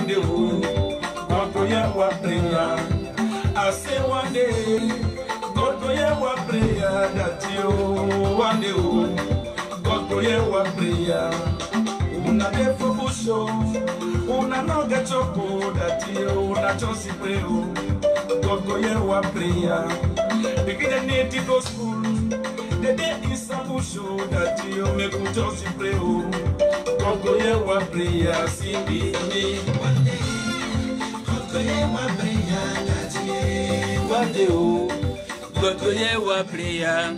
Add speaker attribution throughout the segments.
Speaker 1: day, God go hear our prayer. I say one day, God go hear our prayer. That you one day, God go hear our prayer. Una day for busho, una no get your code. That you una just pray. God go hear our prayer. Begin the need to go school. The day is a busho. That you make us just pray. God go hear our prayer. See me one day. God go hear our prayer. That you one day.
Speaker 2: God go hear our prayer.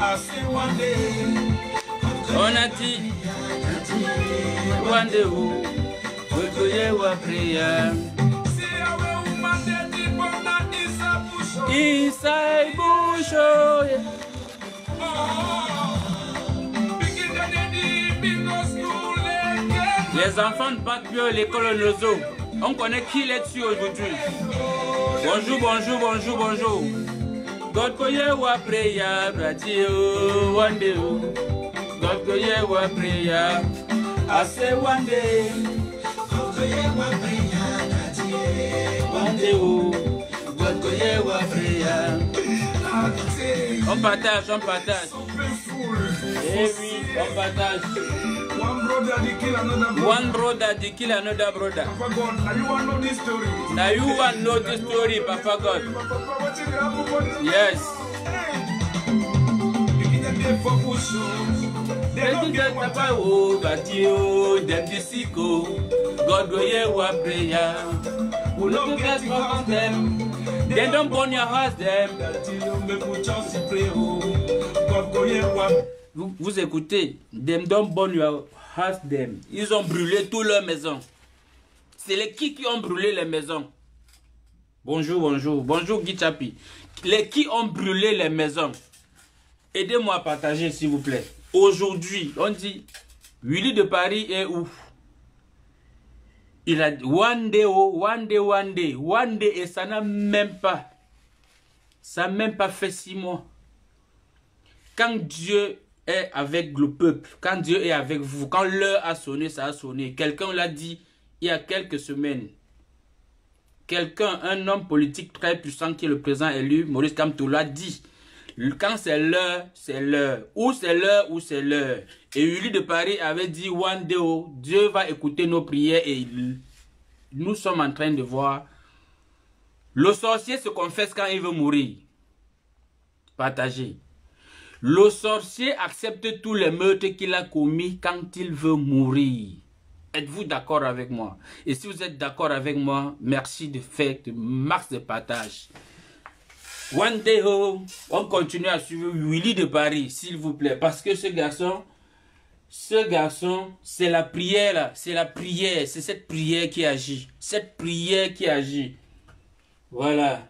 Speaker 1: I say one day.
Speaker 2: On a dit one day, God go hear our prayer. Inside bush, les enfants ne battent plus l'école Nozo. On connaît qui est dessus aujourd'hui. Bonjour, bonjour, bonjour, bonjour. God go hear our prayer, brother. One day, God go hear our prayer. I say one day, God go hear our prayer, brother. One day, God go hear our prayer. On partage, on partage. Eh oui, on partage. One brother they kill another brother.
Speaker 1: Papa God, now you want to know this story.
Speaker 2: Now you want to know this story, Papa God.
Speaker 1: Papa, what you happen for this?
Speaker 2: Yes.
Speaker 1: Begin the day for push. They don't get what I
Speaker 2: want, but you, them the sicko. God go hear our prayer.
Speaker 1: We don't get to house them.
Speaker 2: They don't burn your house, them.
Speaker 1: God go hear our.
Speaker 2: Vous écoutez, them don't burn your house, them. Ils ont brûlé toute leur maison. C'est les qui ont brûlé les maisons. Bonjour, bonjour. Bonjour, Guy Chapi. Les qui ont brûlé les maisons. Aidez-moi à partager, s'il vous plaît. Aujourd'hui, on dit, Willy de Paris est où? Il a dit, one day, oh, one day, one day. One day, et ça n'a même pas. Ça n'a même pas fait 6 mois. Quand Dieu est avec le peuple, quand Dieu est avec vous, quand l'heure a sonné, ça a sonné. Quelqu'un l'a dit il y a quelques semaines. Quelqu'un, un homme politique très puissant qui est le président élu, Maurice Kamto, l'a dit. Quand c'est l'heure, c'est l'heure. Ou c'est l'heure, ou c'est l'heure. Et Uli de Paris avait dit, one day, oh, Dieu va écouter nos prières et nous sommes en train de voir. Le sorcier se confesse quand il veut mourir. Partagez. Le sorcier accepte tous les meurtres qu'il a commis quand il veut mourir. Êtes-vous d'accord avec moi? Et si vous êtes d'accord avec moi, merci de faire de max de partage. One day, oh, on continue à suivre Willy de Paris, s'il vous plaît. Parce que ce garçon, c'est la prière là. C'est la prière. C'est cette prière qui agit. Cette prière qui agit. Voilà.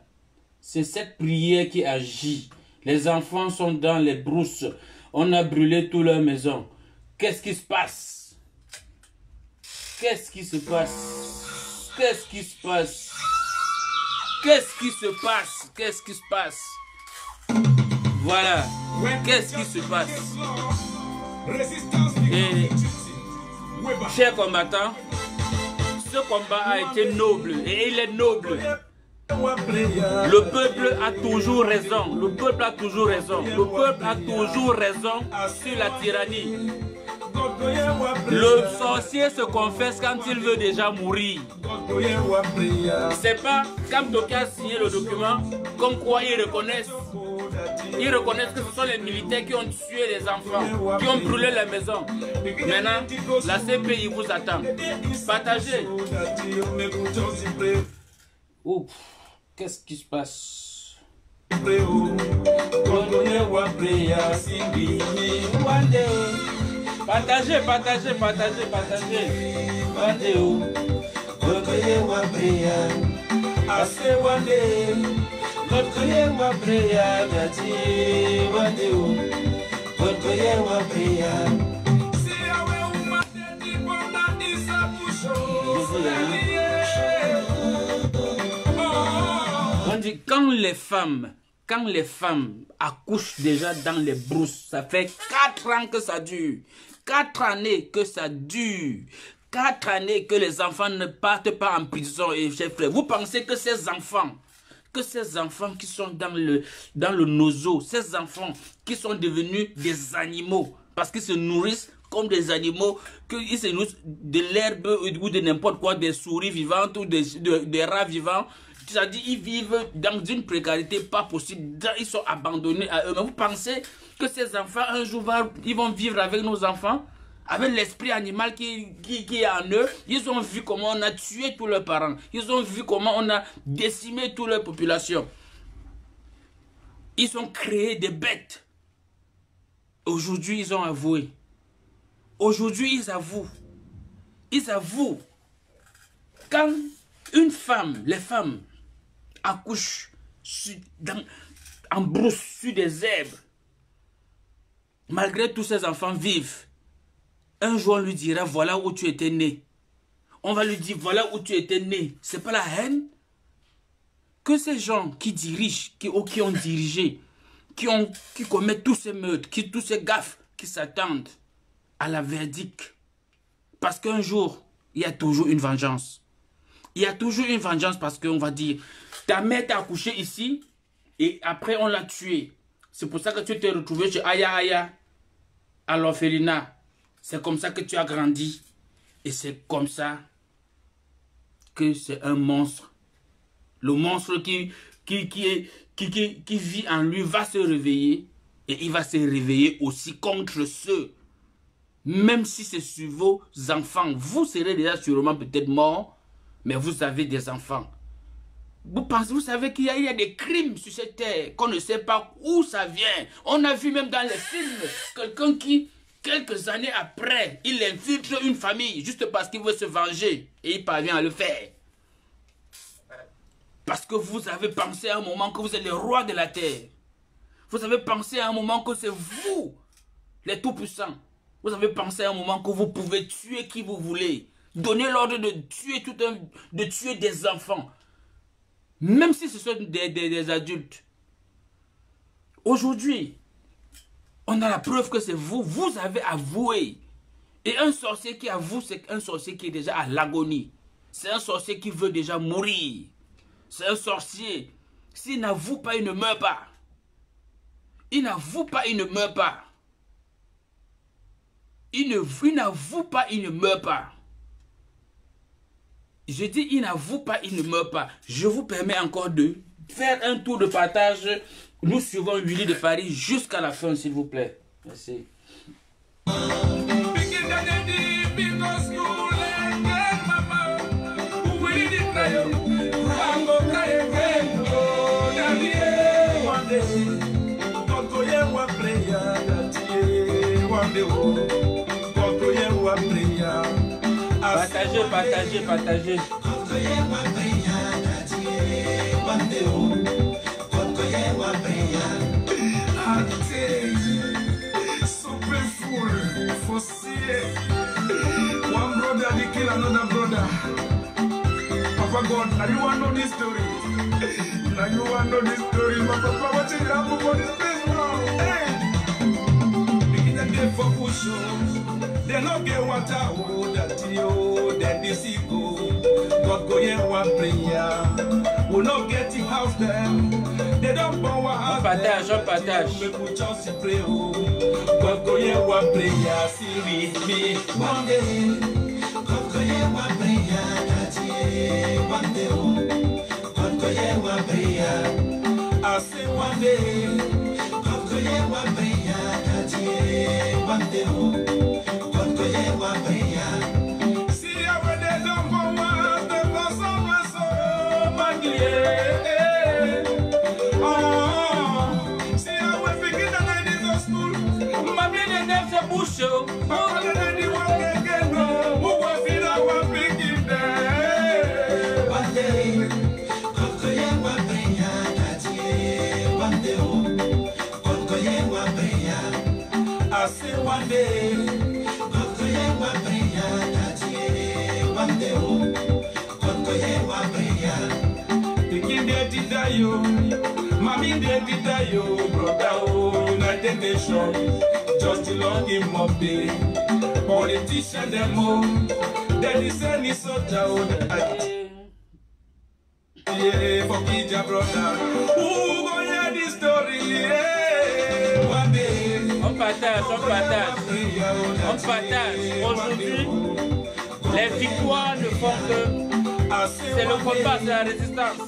Speaker 2: C'est cette prière qui agit. Les enfants sont dans les brousses. On a brûlé toute leur maison. Qu'est-ce qui se passe? Qu'est-ce qui se passe? Qu'est-ce qui se passe? Qu'est-ce qui se passe? Qu'est-ce qui se passe? Voilà. Qu'est-ce qui se passe? Et, chers combattants, ce combat a été noble et il est noble. Le peuple a toujours raison. Le peuple a toujours raison. Le peuple a toujours raison sur la tyrannie. Le sorcier se confesse quand il veut déjà mourir. C'est pas quand Tokia a signé le document comme quoi ils reconnaissent. Ils reconnaissent que ce sont les militaires qui ont tué les enfants, qui ont brûlé les maisons. Maintenant, la CPI vous attend. Partagez. Ouf, qu'est-ce qui se passe? Partagez, partagez, partagez, partagez. One day, God go hear our prayer. I say one day, God go hear our prayer. That one day, God go hear our prayer. On dit quand les femmes accouchent déjà dans les brousses, ça fait 4 ans que ça dure. 4 années que ça dure. 4 années que les enfants ne partent pas en prison, et chers frères. Vous pensez que ces enfants qui sont dans le nozo, ces enfants qui sont devenus des animaux, parce qu'ils se nourrissent comme des animaux, qu'ils se nourrissent de l'herbe ou de n'importe quoi, des souris vivantes ou des rats vivants, c'est-à-dire ils vivent dans une précarité pas possible, ils sont abandonnés à eux-mêmes. Vous pensez que ces enfants, un jour, ils vont vivre avec nos enfants, avec l'esprit animal qui est en eux? Ils ont vu comment on a tué tous leurs parents. Ils ont vu comment on a décimé toute leur population. Ils ont créé des bêtes. Aujourd'hui, ils ont avoué. Aujourd'hui, ils avouent. Ils avouent. Quand une femme, les femmes, accouchent en brousse, sur des herbes, malgré tous ces enfants vivent, un jour on lui dira voilà où tu étais né. On va lui dire voilà où tu étais né. C'est pas la haine que ces gens qui dirigent, qui ont dirigé, qui commettent tous ces meurtres, tous ces gaffes, qui s'attendent à la verdict. Parce qu'un jour, il y a toujours une vengeance. Il y a toujours une vengeance parce qu'on va dire ta mère t'a accouché ici et après on l'a tué. C'est pour ça que tu t'es retrouvé chez Aya Aya à l'orphelinat. C'est comme ça que tu as grandi. Et c'est comme ça que c'est un monstre. Le monstre qui vit en lui va se réveiller. Et il va se réveiller aussi contre ceux. Même si c'est sur vos enfants. Vous serez déjà sûrement peut-être morts. Mais vous avez des enfants. Vous savez qu'il y a des crimes sur cette terre. Qu'on ne sait pas où ça vient. On a vu même dans les films. Quelqu'un qui... quelques années après, il infiltre une famille juste parce qu'il veut se venger. Et il parvient à le faire. Parce que vous avez pensé à un moment que vous êtes le roi de la terre. Vous avez pensé à un moment que c'est vous, les tout-puissants. Vous avez pensé à un moment que vous pouvez tuer qui vous voulez. Donner l'ordre de tuer des enfants. Même si ce sont des adultes. Aujourd'hui, on a la preuve que c'est vous. Vous avez avoué. Et un sorcier qui avoue, c'est un sorcier qui est déjà à l'agonie. C'est un sorcier qui veut déjà mourir. C'est un sorcier. S'il n'avoue pas, il ne meurt pas. Il n'avoue pas, il ne meurt pas. Il n'avoue pas, il ne meurt pas. Je dis, il n'avoue pas, il ne meurt pas. Je vous permets encore de faire un tour de partage. Nous suivons Willy de Paris jusqu'à la fin, s'il vous plaît. Merci. Partagez.
Speaker 1: One brother they kill another brother. Papa God, now you want to know this story. Now you want to know this story. My papa watching it happen for this place now. Hey, begin the day for push. They no get water, oh, that you, then this go. God go here one prayer. We no get the house them. They don't power house.
Speaker 2: Partage.
Speaker 1: Make we just pray, oh. God go here one prayer. See me one day. God go here one prayer. That you, one day, oh. God go here one prayer. I say one day. God go here one prayer. That you, one day, oh. One day, God go hear one prayer. That one day, God go hear one prayer. The king they did die, yo, mommy they did die, yo, brother, oh, United Nations, just long him up day. Politiciens des mots, des lycéens ni soldats. For Kidja brother, who gonna this story? One day,
Speaker 2: on partage. Aujourd'hui, les victoires ne font que... C'est le combat, c'est la résistance.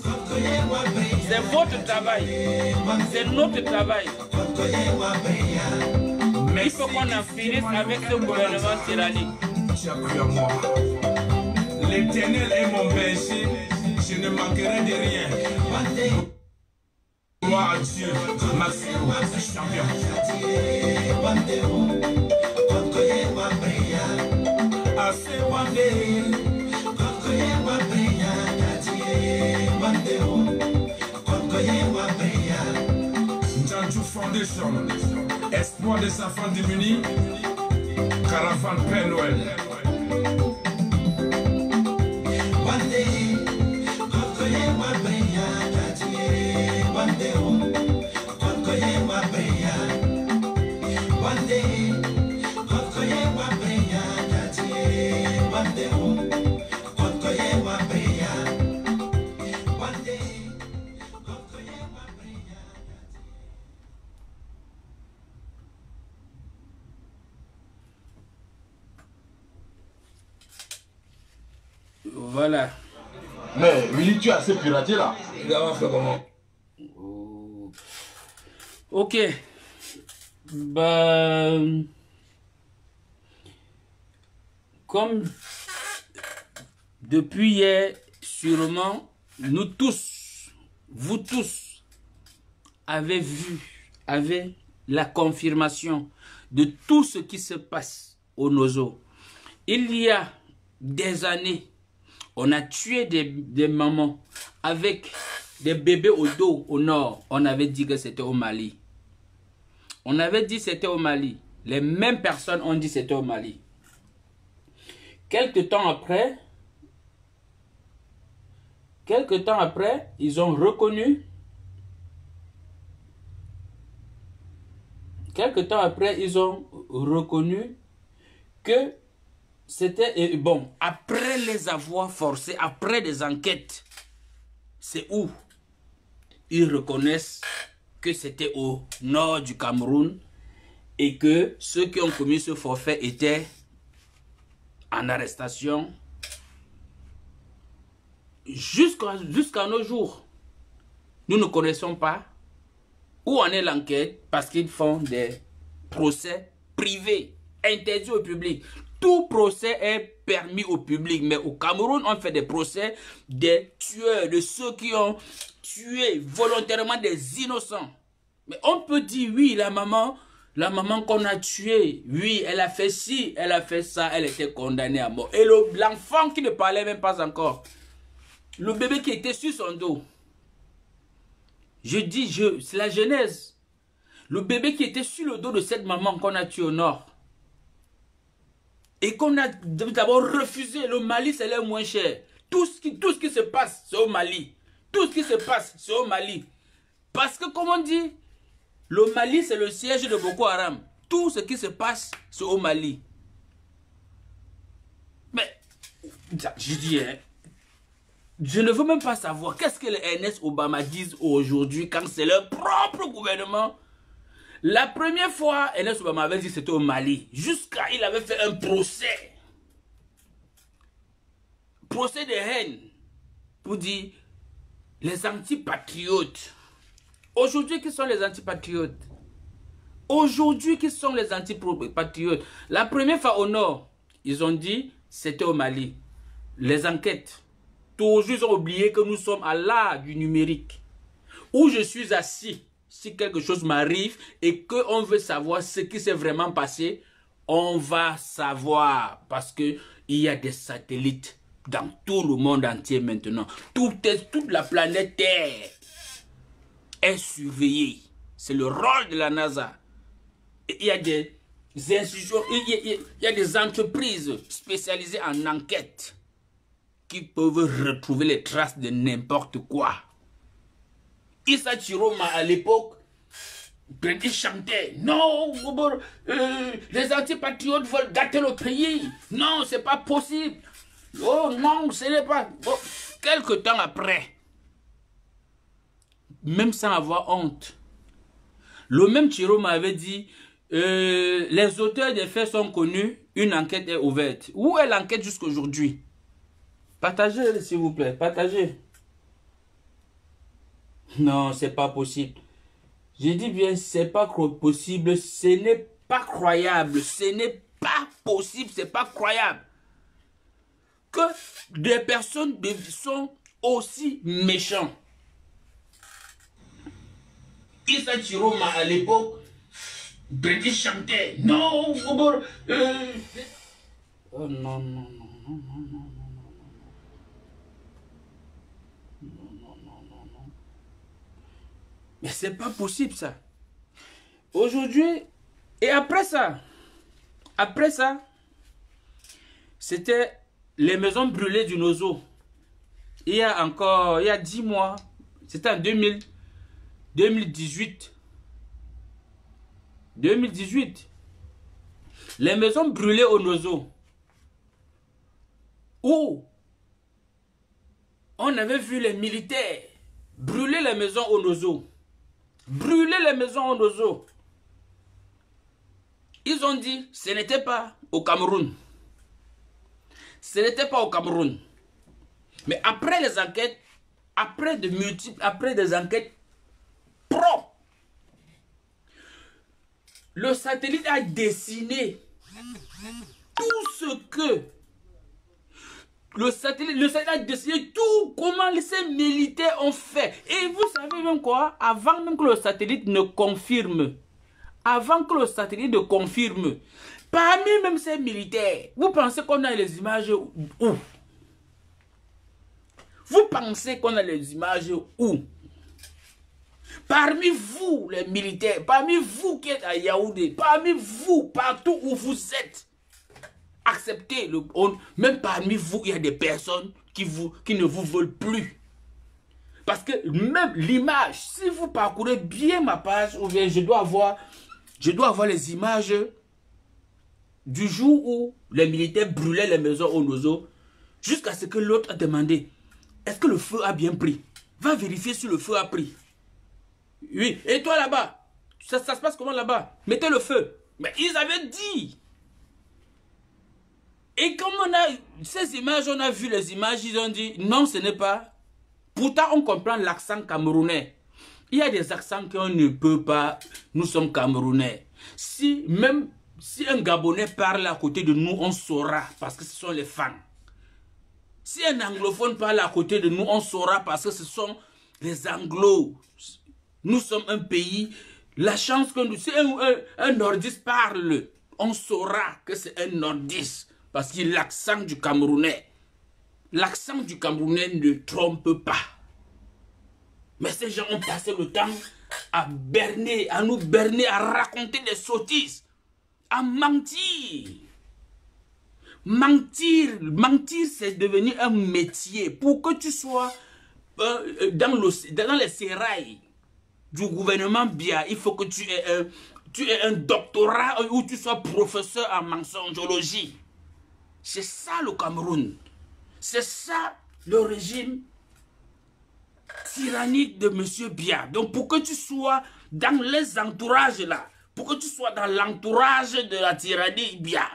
Speaker 2: C'est votre travail. C'est notre travail. Il faut qu'on en finisse avec ce gouvernement tyrannique.
Speaker 1: Tu as cru en moi. L'Éternel est mon berger. Je ne manquerai de rien. Gloire à Dieu. Maximo, champion. I say one day, Janju Foundation, espoir des enfants démunis, caravane Père Noël. One day,
Speaker 2: voilà.
Speaker 3: Mais Willy, tu as assez piraté là.
Speaker 1: Il va faire comment?
Speaker 2: Ok. Bah, comme depuis hier, sûrement, nous tous, vous tous, avez la confirmation de tout ce qui se passe au Nozo. Il y a des années, on a tué des mamans avec des bébés au dos au nord. On avait dit que c'était au Mali. On avait dit que c'était au Mali. Les mêmes personnes ont dit que c'était au Mali. Quelque temps après, ils ont reconnu. Que c'était bon. Après les avoir forcés, après des enquêtes, c'est où ils reconnaissent que c'était au nord du Cameroun et que ceux qui ont commis ce forfait étaient en arrestation jusqu'à nos jours. Nous ne connaissons pas où en est l'enquête parce qu'ils font des procès privés, interdits au public. Tout procès est permis au public, mais au Cameroun, on fait des procès des tueurs, de ceux qui ont tué volontairement des innocents. Mais on peut dire, oui, la maman qu'on a tuée, oui, elle a fait ci, elle a fait ça, elle était condamnée à mort. Et l'enfant qui ne parlait même pas encore, le bébé qui était sur son dos, c'est la genèse. Le bébé qui était sur le dos de cette maman qu'on a tuée au nord, et qu'on a d'abord refusé. Le Mali, c'est le moins cher. Tout ce qui se passe, c'est au Mali. Tout ce qui se passe, c'est au Mali. Parce que, comme on dit, le Mali, c'est le siège de Boko Haram. Tout ce qui se passe, c'est au Mali. Mais, je dis, hein, je ne veux même pas savoir qu'est-ce que les Ernest Obama disent aujourd'hui quand c'est leur propre gouvernement. La première fois, Ernest Obama avait dit que c'était au Mali. Jusqu'à il avait fait un procès. Procès de haine. Pour dire les antipatriotes. Aujourd'hui, qui sont les antipatriotes? Aujourd'hui, qui sont les antipatriotes? La première fois au nord, ils ont dit c'était au Mali. Les enquêtes. Toujours ils ont oublié que nous sommes à l'âge du numérique. Où je suis assis. Si quelque chose m'arrive et qu'on veut savoir ce qui s'est vraiment passé, on va savoir parce qu'il y a des satellites dans tout le monde entier maintenant. Toute la planète Terre est surveillée. C'est le rôle de la NASA. Et il y a des institutions, il y a des entreprises spécialisées en enquête qui peuvent retrouver les traces de n'importe quoi. Issa Chiroma à l'époque, Ils chantaient. Non, les antipatriotes veulent gâter le pays. Non, c'est pas possible. Oh non, ce n'est pas... Oh. Quelque temps après, même sans avoir honte, le même Chiro m'avait dit, les auteurs des faits sont connus, une enquête est ouverte. Où est l'enquête jusqu'à aujourd'hui? Partagez, s'il vous plaît, partagez. Non, c'est pas possible. J'ai dit bien, c'est pas possible, ce n'est pas croyable, ce n'est pas possible, c'est pas croyable. Que des personnes sont aussi méchants. Issa Chiroma à l'époque, Brady chantait. Non, oh non, non, non, non, non, non. Mais c'est pas possible ça. Aujourd'hui, et après ça, c'était les maisons brûlées du Nozo. Il y a 10 mois, c'était en 2018. Les maisons brûlées au Nozo. Où on avait vu les militaires brûler les maisons au Nozo. Brûler les maisons au Nozo. Ils ont dit, ce n'était pas au Cameroun. Ce n'était pas au Cameroun. Mais après les enquêtes, après des enquêtes propres, le satellite a dessiné tout ce que le satellite a dessiné tout comment ces militaires ont fait. Et vous savez même quoi? Avant même que le satellite ne confirme, parmi même ces militaires, vous pensez qu'on a les images où? Vous pensez qu'on a les images où? Parmi vous, les militaires, parmi vous qui êtes à Yaoundé, parmi vous, partout où vous êtes, acceptez, même parmi vous, il y a des personnes qui ne vous veulent plus. Parce que même l'image, si vous parcourez bien ma page, ou bien je dois avoir les images du jour où les militaires brûlaient les maisons au Nozo, jusqu'à ce que l'autre a demandé, est-ce que le feu a bien pris? Va vérifier si le feu a pris. Oui, et toi là-bas, ça se passe comment là-bas? Mettez le feu. Mais ils avaient dit. Et comme on a ces images, on a vu les images, ils ont dit non, ce n'est pas. Pourtant, on comprend l'accent camerounais. Il y a des accents qu'on ne peut pas. Nous sommes camerounais. Même si un Gabonais parle à côté de nous, on saura parce que ce sont les fans. Si un anglophone parle à côté de nous, on saura parce que ce sont les anglos. Nous sommes un pays. La chance que nous... Si un nordiste parle, on saura que c'est un nordiste. Parce que l'accent du Camerounais, ne trompe pas. Mais ces gens ont passé le temps à nous berner, à raconter des sottises, à mentir. Mentir, c'est devenu un métier. Pour que tu sois dans les sérails du gouvernement Biya, il faut que tu aies un doctorat ou tu sois professeur en mensongologie. C'est ça le Cameroun. C'est ça le régime tyrannique de M. Biya. Donc pour que tu sois dans les entourages là, pour que tu sois dans l'entourage de la tyrannie Biya,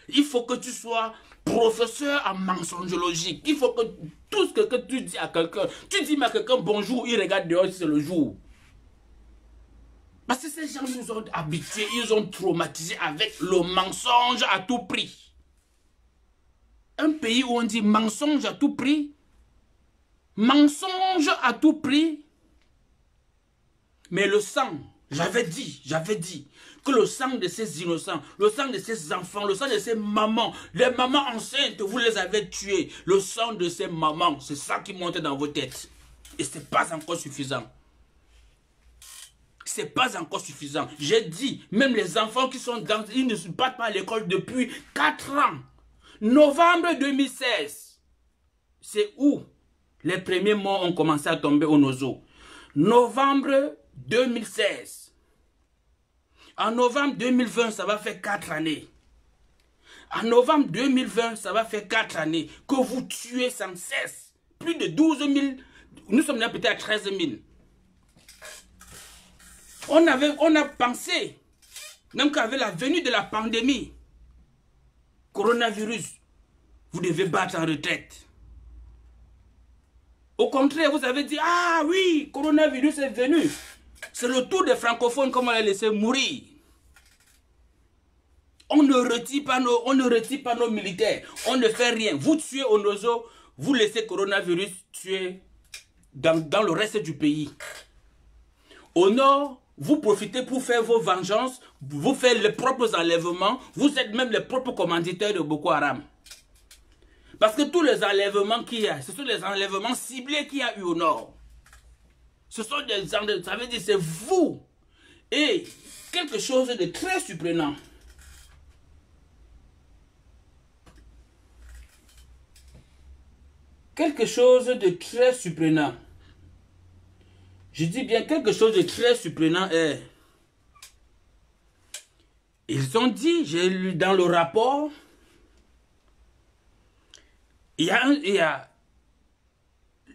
Speaker 2: il faut que tu sois professeur en mensongologie. Il faut que tout ce que tu dis à quelqu'un, tu dis à quelqu'un bonjour, il regarde dehors si c'est le jour. Parce que ces gens nous ont habitués, ils ont traumatisés avec le mensonge à tout prix. Un pays où on dit mensonge à tout prix, mais le sang, j'avais dit que le sang de ces innocents, le sang de ces enfants, le sang de ces mamans, les mamans enceintes, vous les avez tués, le sang de ces mamans, c'est ça qui monte dans vos têtes. Et ce n'est pas encore suffisant. C'est pas encore suffisant. J'ai dit, même les enfants qui sont dans, ils ne se battent pas à l'école depuis 4 ans. Novembre 2016, c'est où les premiers morts ont commencé à tomber au Nozo. Novembre 2016, En novembre 2020, ça va faire 4 années. En novembre 2020, ça va faire 4 années que vous tuez sans cesse. Plus de 12 000, nous sommes là peut-être à 13 000. On a pensé, même qu'avec la venue de la pandémie, coronavirus, vous devez battre en retraite. Au contraire, vous avez dit, ah oui, coronavirus est venu. C'est le tour des francophones qu'on va les laisser mourir. On ne retire pas nos militaires. On ne fait rien. Vous tuez Onozo, vous laissez coronavirus tuer dans le reste du pays. Au nord, vous profitez pour faire vos vengeances, vous faites les propres enlèvements, vous êtes même les propres commanditaires de Boko Haram. Parce que tous les enlèvements qu'il y a, ce sont des enlèvements ciblés qu'il y a eu au nord. Ce sont des enlèvements, ça veut dire c'est vous. Et quelque chose de très surprenant. Quelque chose de très surprenant. Je dis bien quelque chose de très surprenant est... Ils ont dit, j'ai lu dans le rapport, il y a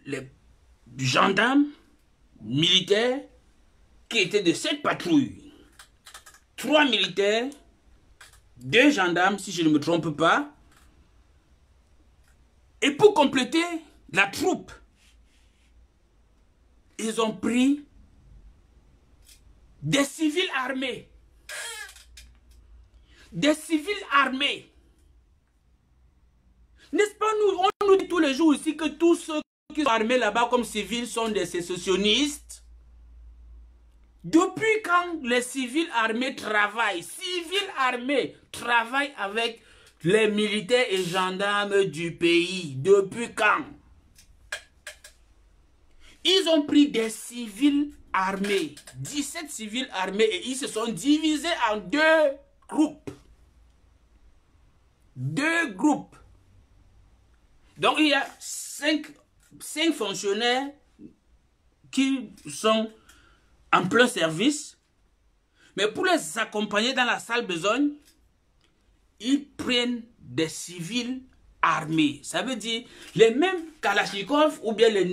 Speaker 2: les gendarmes militaires qui étaient de cette patrouille. 3 militaires, 2 gendarmes, si je ne me trompe pas. Et pour compléter la troupe, ils ont pris des civils armés. Des civils armés. N'est-ce pas, on nous dit tous les jours ici que tous ceux qui sont armés là-bas comme civils sont des sécessionnistes. Depuis quand les civils armés travaillent avec les militaires et gendarmes du pays? Depuis quand? Ils ont pris des civils armés, 17 civils armés, et ils se sont divisés en 2 groupes. 2 groupes. Donc il y a 5 fonctionnaires qui sont en plein service. Mais pour les accompagner dans la sale besogne, ils prennent des civils armés. Ça veut dire les mêmes Kalachnikov ou bien les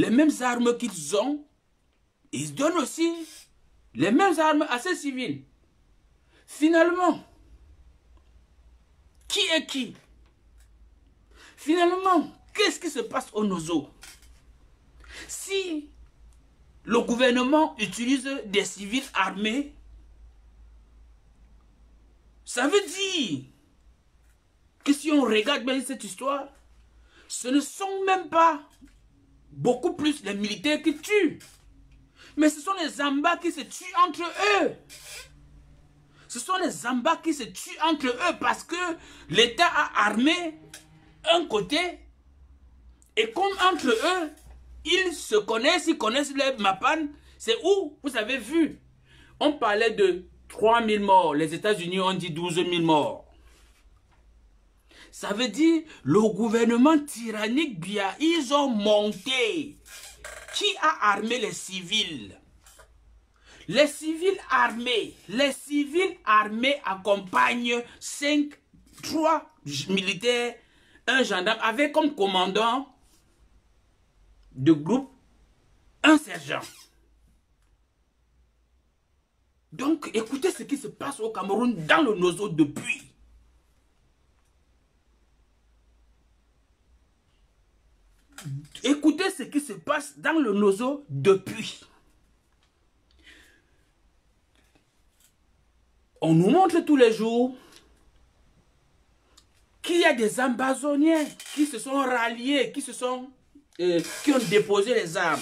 Speaker 2: mêmes armes qu'ils ont, ils donnent aussi les mêmes armes à ces civils. Finalement, qui est qui? Finalement, qu'est-ce qui se passe au Nozo? Si le gouvernement utilise des civils armés, ça veut dire que si on regarde bien cette histoire, ce ne sont même pas beaucoup plus les militaires qui tuent, mais ce sont les Zambas qui se tuent entre eux. Ce sont les Zambas qui se tuent entre eux parce que l'État a armé un côté et comme entre eux, ils se connaissent, ils connaissent les Mapan. C'est où vous avez vu, on parlait de 3 000 morts, les États-Unis ont dit 12 000 morts. Ça veut dire le gouvernement tyrannique Biya, ils ont monté. Qui a armé les civils? Les civils armés accompagnent 3 militaires, un gendarme avec comme commandant de groupe un sergent. Donc écoutez ce qui se passe au Cameroun dans le Nozo depuis. Écoutez ce qui se passe dans le Nozo depuis. On nous montre tous les jours qu'il y a des Ambazoniens qui se sont ralliés, qui ont déposé les armes.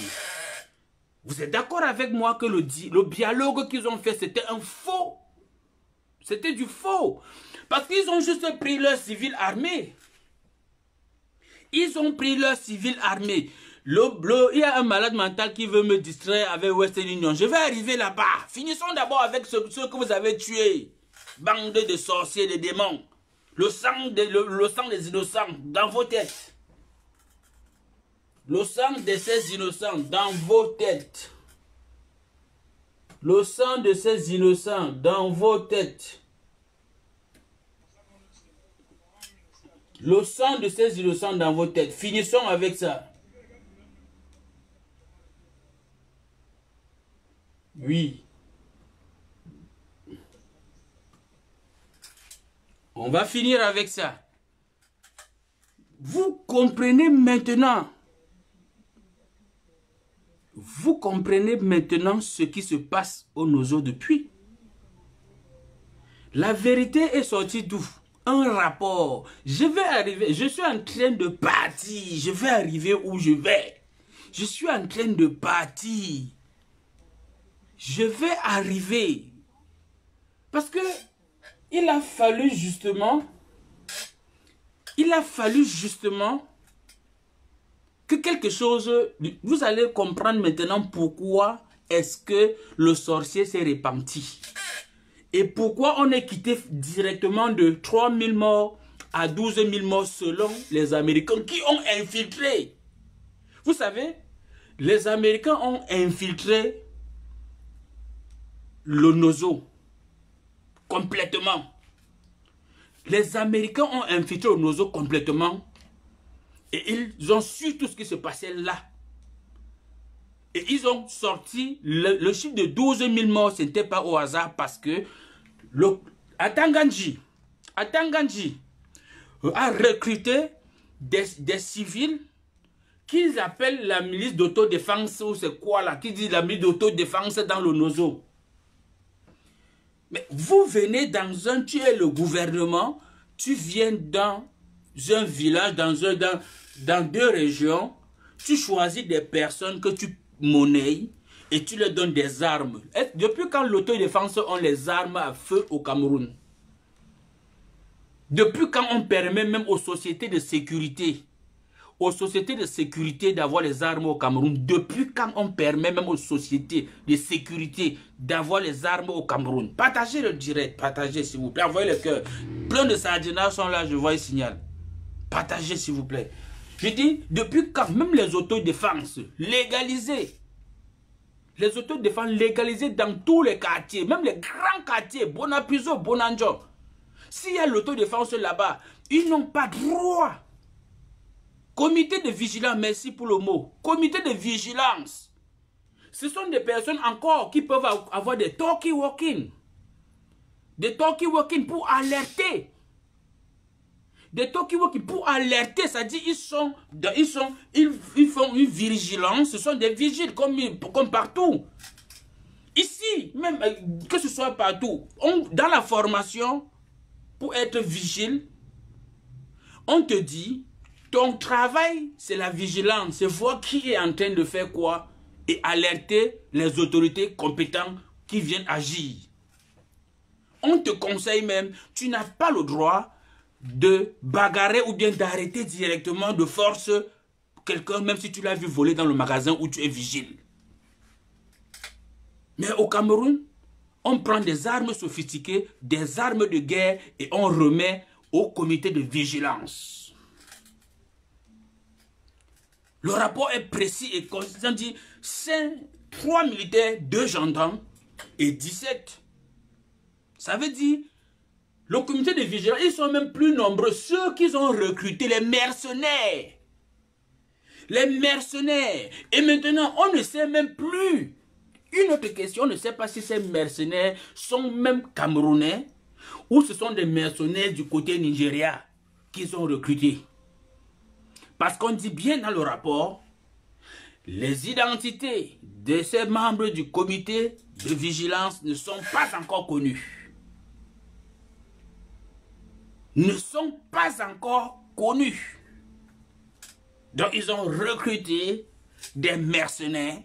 Speaker 2: Vous êtes d'accord avec moi que le dialogue qu'ils ont fait, c'était un faux. C'était du faux. Parce qu'ils ont juste pris leurs civils armés. Ils ont pris leurs civils armés. Il y a un malade mental qui veut me distraire avec Western Union. Je vais arriver là-bas. Finissons d'abord avec ceux que vous avez tués. Bande de sorciers, de démons. Le sang des innocents dans vos têtes. Le sang de ces innocents dans vos têtes. Le sang de ces innocents dans vos têtes. Le sang de ces innocents dans vos têtes. Finissons avec ça. Oui. On va finir avec ça. Vous comprenez maintenant. Vous comprenez maintenant ce qui se passe au Nozo depuis. La vérité est sortie d'où? Un rapport. Je vais arriver. Je suis en train de partir. Je vais arriver où je vais. Je suis en train de partir. Je vais arriver. Parce que il a fallu justement que quelque chose, vous allez comprendre maintenant pourquoi est-ce que le sorcier s'est repenti. Et pourquoi on est quitté directement de 3 000 morts à 12 000 morts selon les Américains qui ont infiltré. Vous savez, les Américains ont infiltré le Nozo complètement. Les Américains ont infiltré le Nozo complètement et ils ont su tout ce qui se passait là. Et ils ont sorti le chiffre de 12 000 morts, ce n'était pas au hasard parce que Atanganji a recruté des civils qu'ils appellent la milice d'autodéfense ou c'est quoi là, qui dit la milice d'autodéfense dans le Nozo. Mais vous venez tu es le gouvernement, tu viens dans un village, dans 2 régions, tu choisis des personnes que tu monnaies et tu leur donnes des armes. Depuis quand l'autodéfense ont les armes à feu au Cameroun? Depuis quand on permet même aux sociétés de sécurité, d'avoir les armes au Cameroun? Depuis quand on permet même aux sociétés de sécurité d'avoir les armes au Cameroun? Partagez le direct, partagez s'il vous plaît, envoyez le cœur. Plein de sardinats sont là, je vois un signal. Partagez s'il vous plaît. Je dis, depuis quand même les autodéfenses légalisées, les autodéfenses légalisées dans tous les quartiers, même les grands quartiers, Bonapiso, Bonanjo, s'il y a l'autodéfense là-bas, ils n'ont pas droit. Comité de vigilance, merci pour le mot. Comité de vigilance. Ce sont des personnes encore qui peuvent avoir des talkie-walking. Des talkie-walking pour alerter. Des talkie-walking pour alerter, c'est-à-dire ils font une vigilance, ce sont des vigiles comme partout. Ici, même que ce soit partout, dans la formation, pour être vigile, on te dit, ton travail, c'est la vigilance, c'est voir qui est en train de faire quoi et alerter les autorités compétentes qui viennent agir. On te conseille même, tu n'as pas le droit de bagarrer ou bien d'arrêter directement de force quelqu'un, même si tu l'as vu voler dans le magasin où tu es vigile. Mais au Cameroun, on prend des armes sophistiquées, des armes de guerre et on remet au comité de vigilance. Le rapport est précis et consistant, dit 3 militaires, 2 gendarmes et 17. Ça veut dire, le comité de vigilance, ils sont même plus nombreux. Ceux qu'ils ont recrutés, les mercenaires. Les mercenaires. Et maintenant, on ne sait même plus. Une autre question, on ne sait pas si ces mercenaires sont même camerounais ou ce sont des mercenaires du côté Nigeria qu'ils ont recrutés. Parce qu'on dit bien dans le rapport, les identités de ces membres du comité de vigilance ne sont pas encore connues. Ne sont pas encore connus. Donc ils ont recruté des mercenaires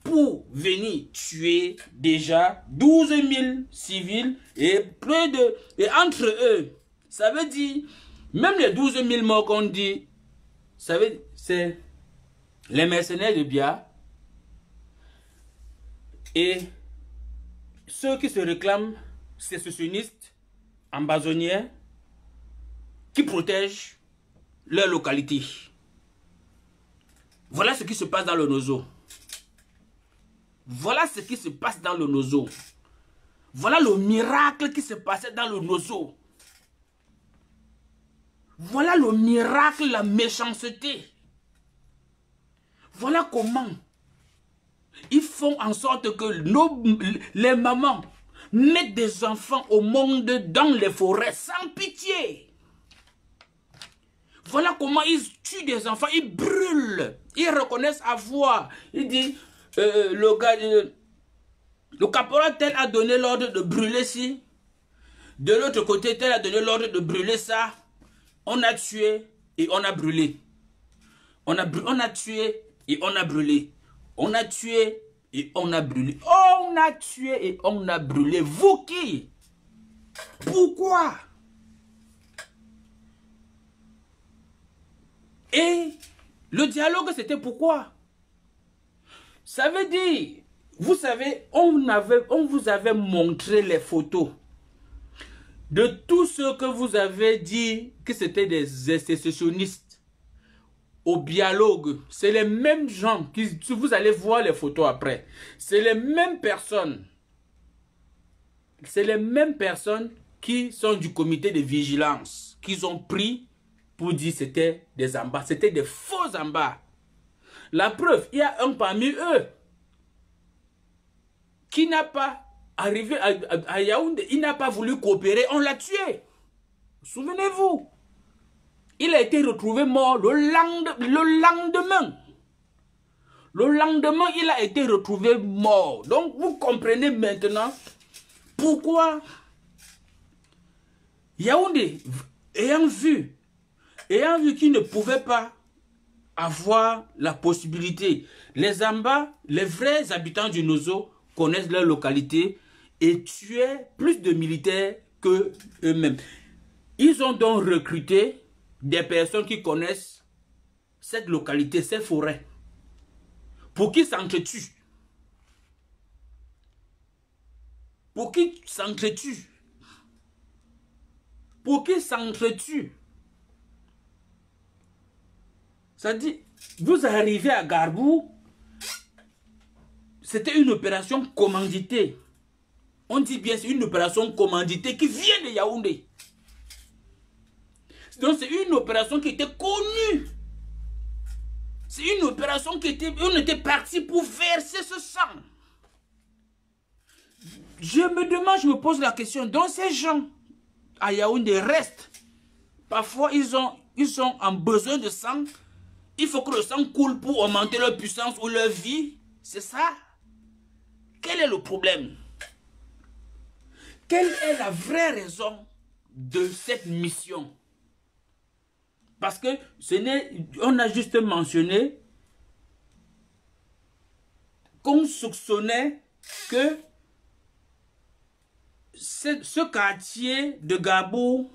Speaker 2: pour venir tuer déjà 12 000 civils et entre eux, ça veut dire, même les 12 000 morts qu'on dit, ça veut dire, c'est les mercenaires de Bia et ceux qui se réclament sécessionnistes, ambazoniens, qui protègent leur localité. Voilà ce qui se passe dans le Nozo. Voilà ce qui se passe dans le Nozo. Voilà le miracle qui se passait dans le Nozo. Voilà le miracle, la méchanceté. Voilà comment ils font en sorte que les mamans mettent des enfants au monde dans les forêts sans pitié. Voilà comment ils tuent des enfants, ils brûlent, ils reconnaissent à voix. Ils disent, le caporal tel a donné l'ordre de brûler ci. De l'autre côté, tel a donné l'ordre de brûler ça. On a tué et on a brûlé. On a tué et on a brûlé. On a tué et on a brûlé. On a tué et on a brûlé. Vous qui? Pourquoi? Et le dialogue, c'était pourquoi? Ça veut dire, vous savez, on vous avait montré les photos de tous ceux que vous avez dit que c'était des sécessionnistes au dialogue. C'est les mêmes gens qui, vous allez voir les photos après. C'est les mêmes personnes. C'est les mêmes personnes qui sont du comité de vigilance, qu'ils ont pris pour dire que c'était des ambas. C'était des faux ambas. La preuve, il y a un parmi eux qui n'a pas arrivé à Yaoundé, il n'a pas voulu coopérer, on l'a tué. Souvenez-vous, il a été retrouvé mort le lendemain. Le lendemain, il a été retrouvé mort. Donc, vous comprenez maintenant pourquoi Yaoundé, ayant vu qu'il ne pouvait pas avoir la possibilité, les Ambas, les vrais habitants du Nozo, connaissent leur localité et tuaient plus de militaires que eux-mêmes. Ils ont donc recruté des personnes qui connaissent cette localité, ces forêts, pour qu'ils s'entretuent. Pour qu'ils s'entretuent. Pour qu'ils s'entretuent. Ça dit, vous arrivez à Garbou, c'était une opération commanditée. On dit bien, c'est une opération commanditée qui vient de Yaoundé. Donc c'est une opération qui était connue. C'est une opération qui était... On était parti pour verser ce sang. Je me demande, je me pose la question, donc ces gens à Yaoundé restent. Parfois ils ont en besoin de sang. Il faut que le sang coule pour augmenter leur puissance ou leur vie. C'est ça? Quel est le problème? Quelle est la vraie raison de cette mission? Parce que on a juste mentionné qu'on soupçonnait que ce quartier de Garbou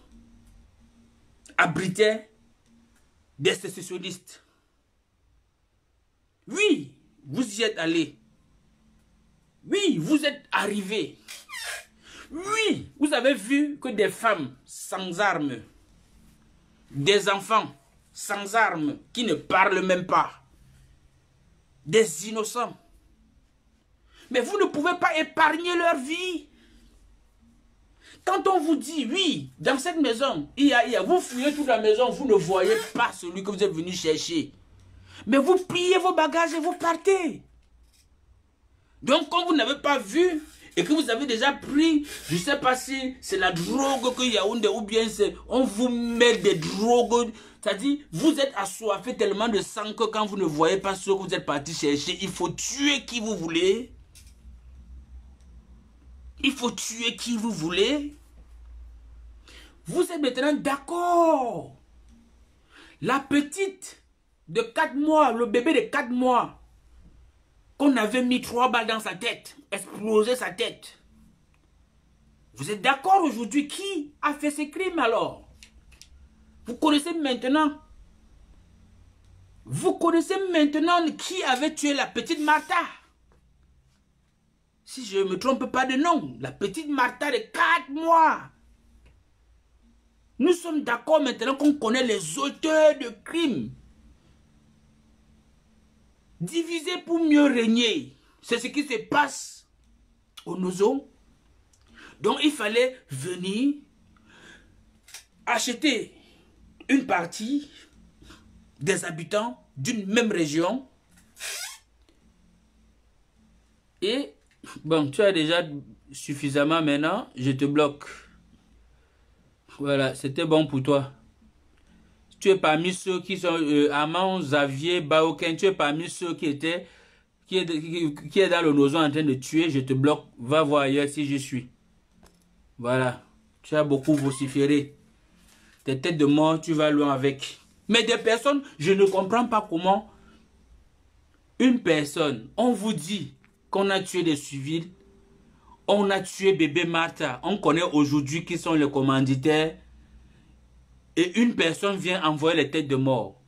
Speaker 2: abritait des sécessionnistes. Oui, vous y êtes allés. Oui, vous êtes arrivés. Oui, vous avez vu que des femmes sans armes, des enfants sans armes, qui ne parlent même pas, des innocents. Mais vous ne pouvez pas épargner leur vie. Quand on vous dit, oui, dans cette maison, vous fouillez toute la maison, vous ne voyez pas celui que vous êtes venu chercher. Mais vous pliez vos bagages et vous partez. Donc, quand vous n'avez pas vu et que vous avez déjà pris, je ne sais pas si c'est la drogue que Yaoundé ou bien on vous met des drogues. C'est-à-dire, vous êtes assoiffé tellement de sang que quand vous ne voyez pas ce que vous êtes parti chercher, il faut tuer qui vous voulez. Il faut tuer qui vous voulez. Vous êtes maintenant d'accord. La petite de 4 mois, le bébé de 4 mois, qu'on avait mis 3 balles dans sa tête, explosé sa tête. Vous êtes d'accord aujourd'hui? Qui a fait ces crimes alors? Vous connaissez maintenant? Vous connaissez maintenant qui avait tué la petite Martha? Si je ne me trompe pas de nom, la petite Martha de 4 mois. Nous sommes d'accord maintenant qu'on connaît les auteurs de crimes. Diviser pour mieux régner. C'est ce qui se passe au Nozo. Donc il fallait venir acheter une partie des habitants d'une même région. Et bon, tu as déjà suffisamment maintenant, je te bloque. Voilà, c'était bon pour toi. Tu es parmi ceux qui sont Amand, Xavier, Baoken, tu es parmi ceux qui étaient qui est dans le Nozo en train de tuer, je te bloque. Va voir ailleurs si je suis. Voilà. Tu as beaucoup vociféré. Tes têtes de mort, tu vas loin avec. Mais des personnes, je ne comprends pas comment une personne, on vous dit qu'on a tué des civils, on a tué bébé Martha, on connaît aujourd'hui qui sont les commanditaires, et une personne vient envoyer les têtes de mort.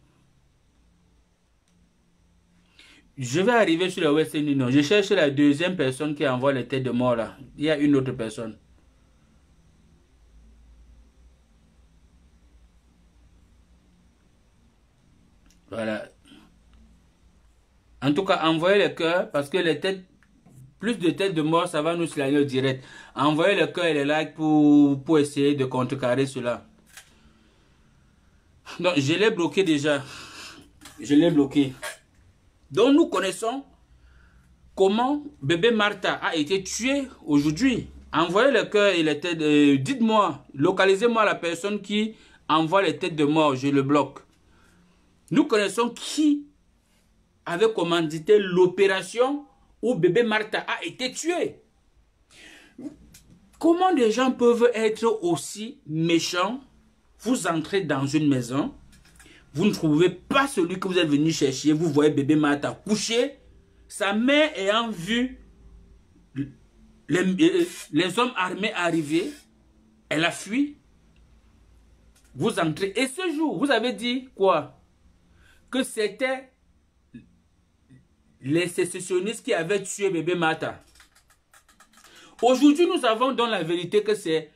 Speaker 2: Je vais arriver sur le Western Union. Je cherche la deuxième personne qui envoie les têtes de mort là. Il y a une autre personne. Voilà. En tout cas, envoyez le cœur parce que les têtes, plus de têtes de mort, ça va nous soigner au direct. Envoyez le cœur et les likes pour essayer de contrecarrer cela. Donc, je l'ai bloqué déjà. Je l'ai bloqué. Donc, nous connaissons comment bébé Martha a été tué aujourd'hui. Envoyez le cœur et les têtes. Dites-moi, localisez-moi la personne qui envoie les têtes de mort. Je le bloque. Nous connaissons qui avait commandité l'opération où bébé Martha a été tué. Comment des gens peuvent être aussi méchants? Vous entrez dans une maison, vous ne trouvez pas celui que vous êtes venu chercher, vous voyez bébé Martha couché, sa mère ayant vu les hommes armés arriver, elle a fui. Vous entrez et ce jour, vous avez dit quoi? Que c'était les sécessionnistes qui avaient tué bébé Martha. Aujourd'hui, nous savons dans la vérité que c'est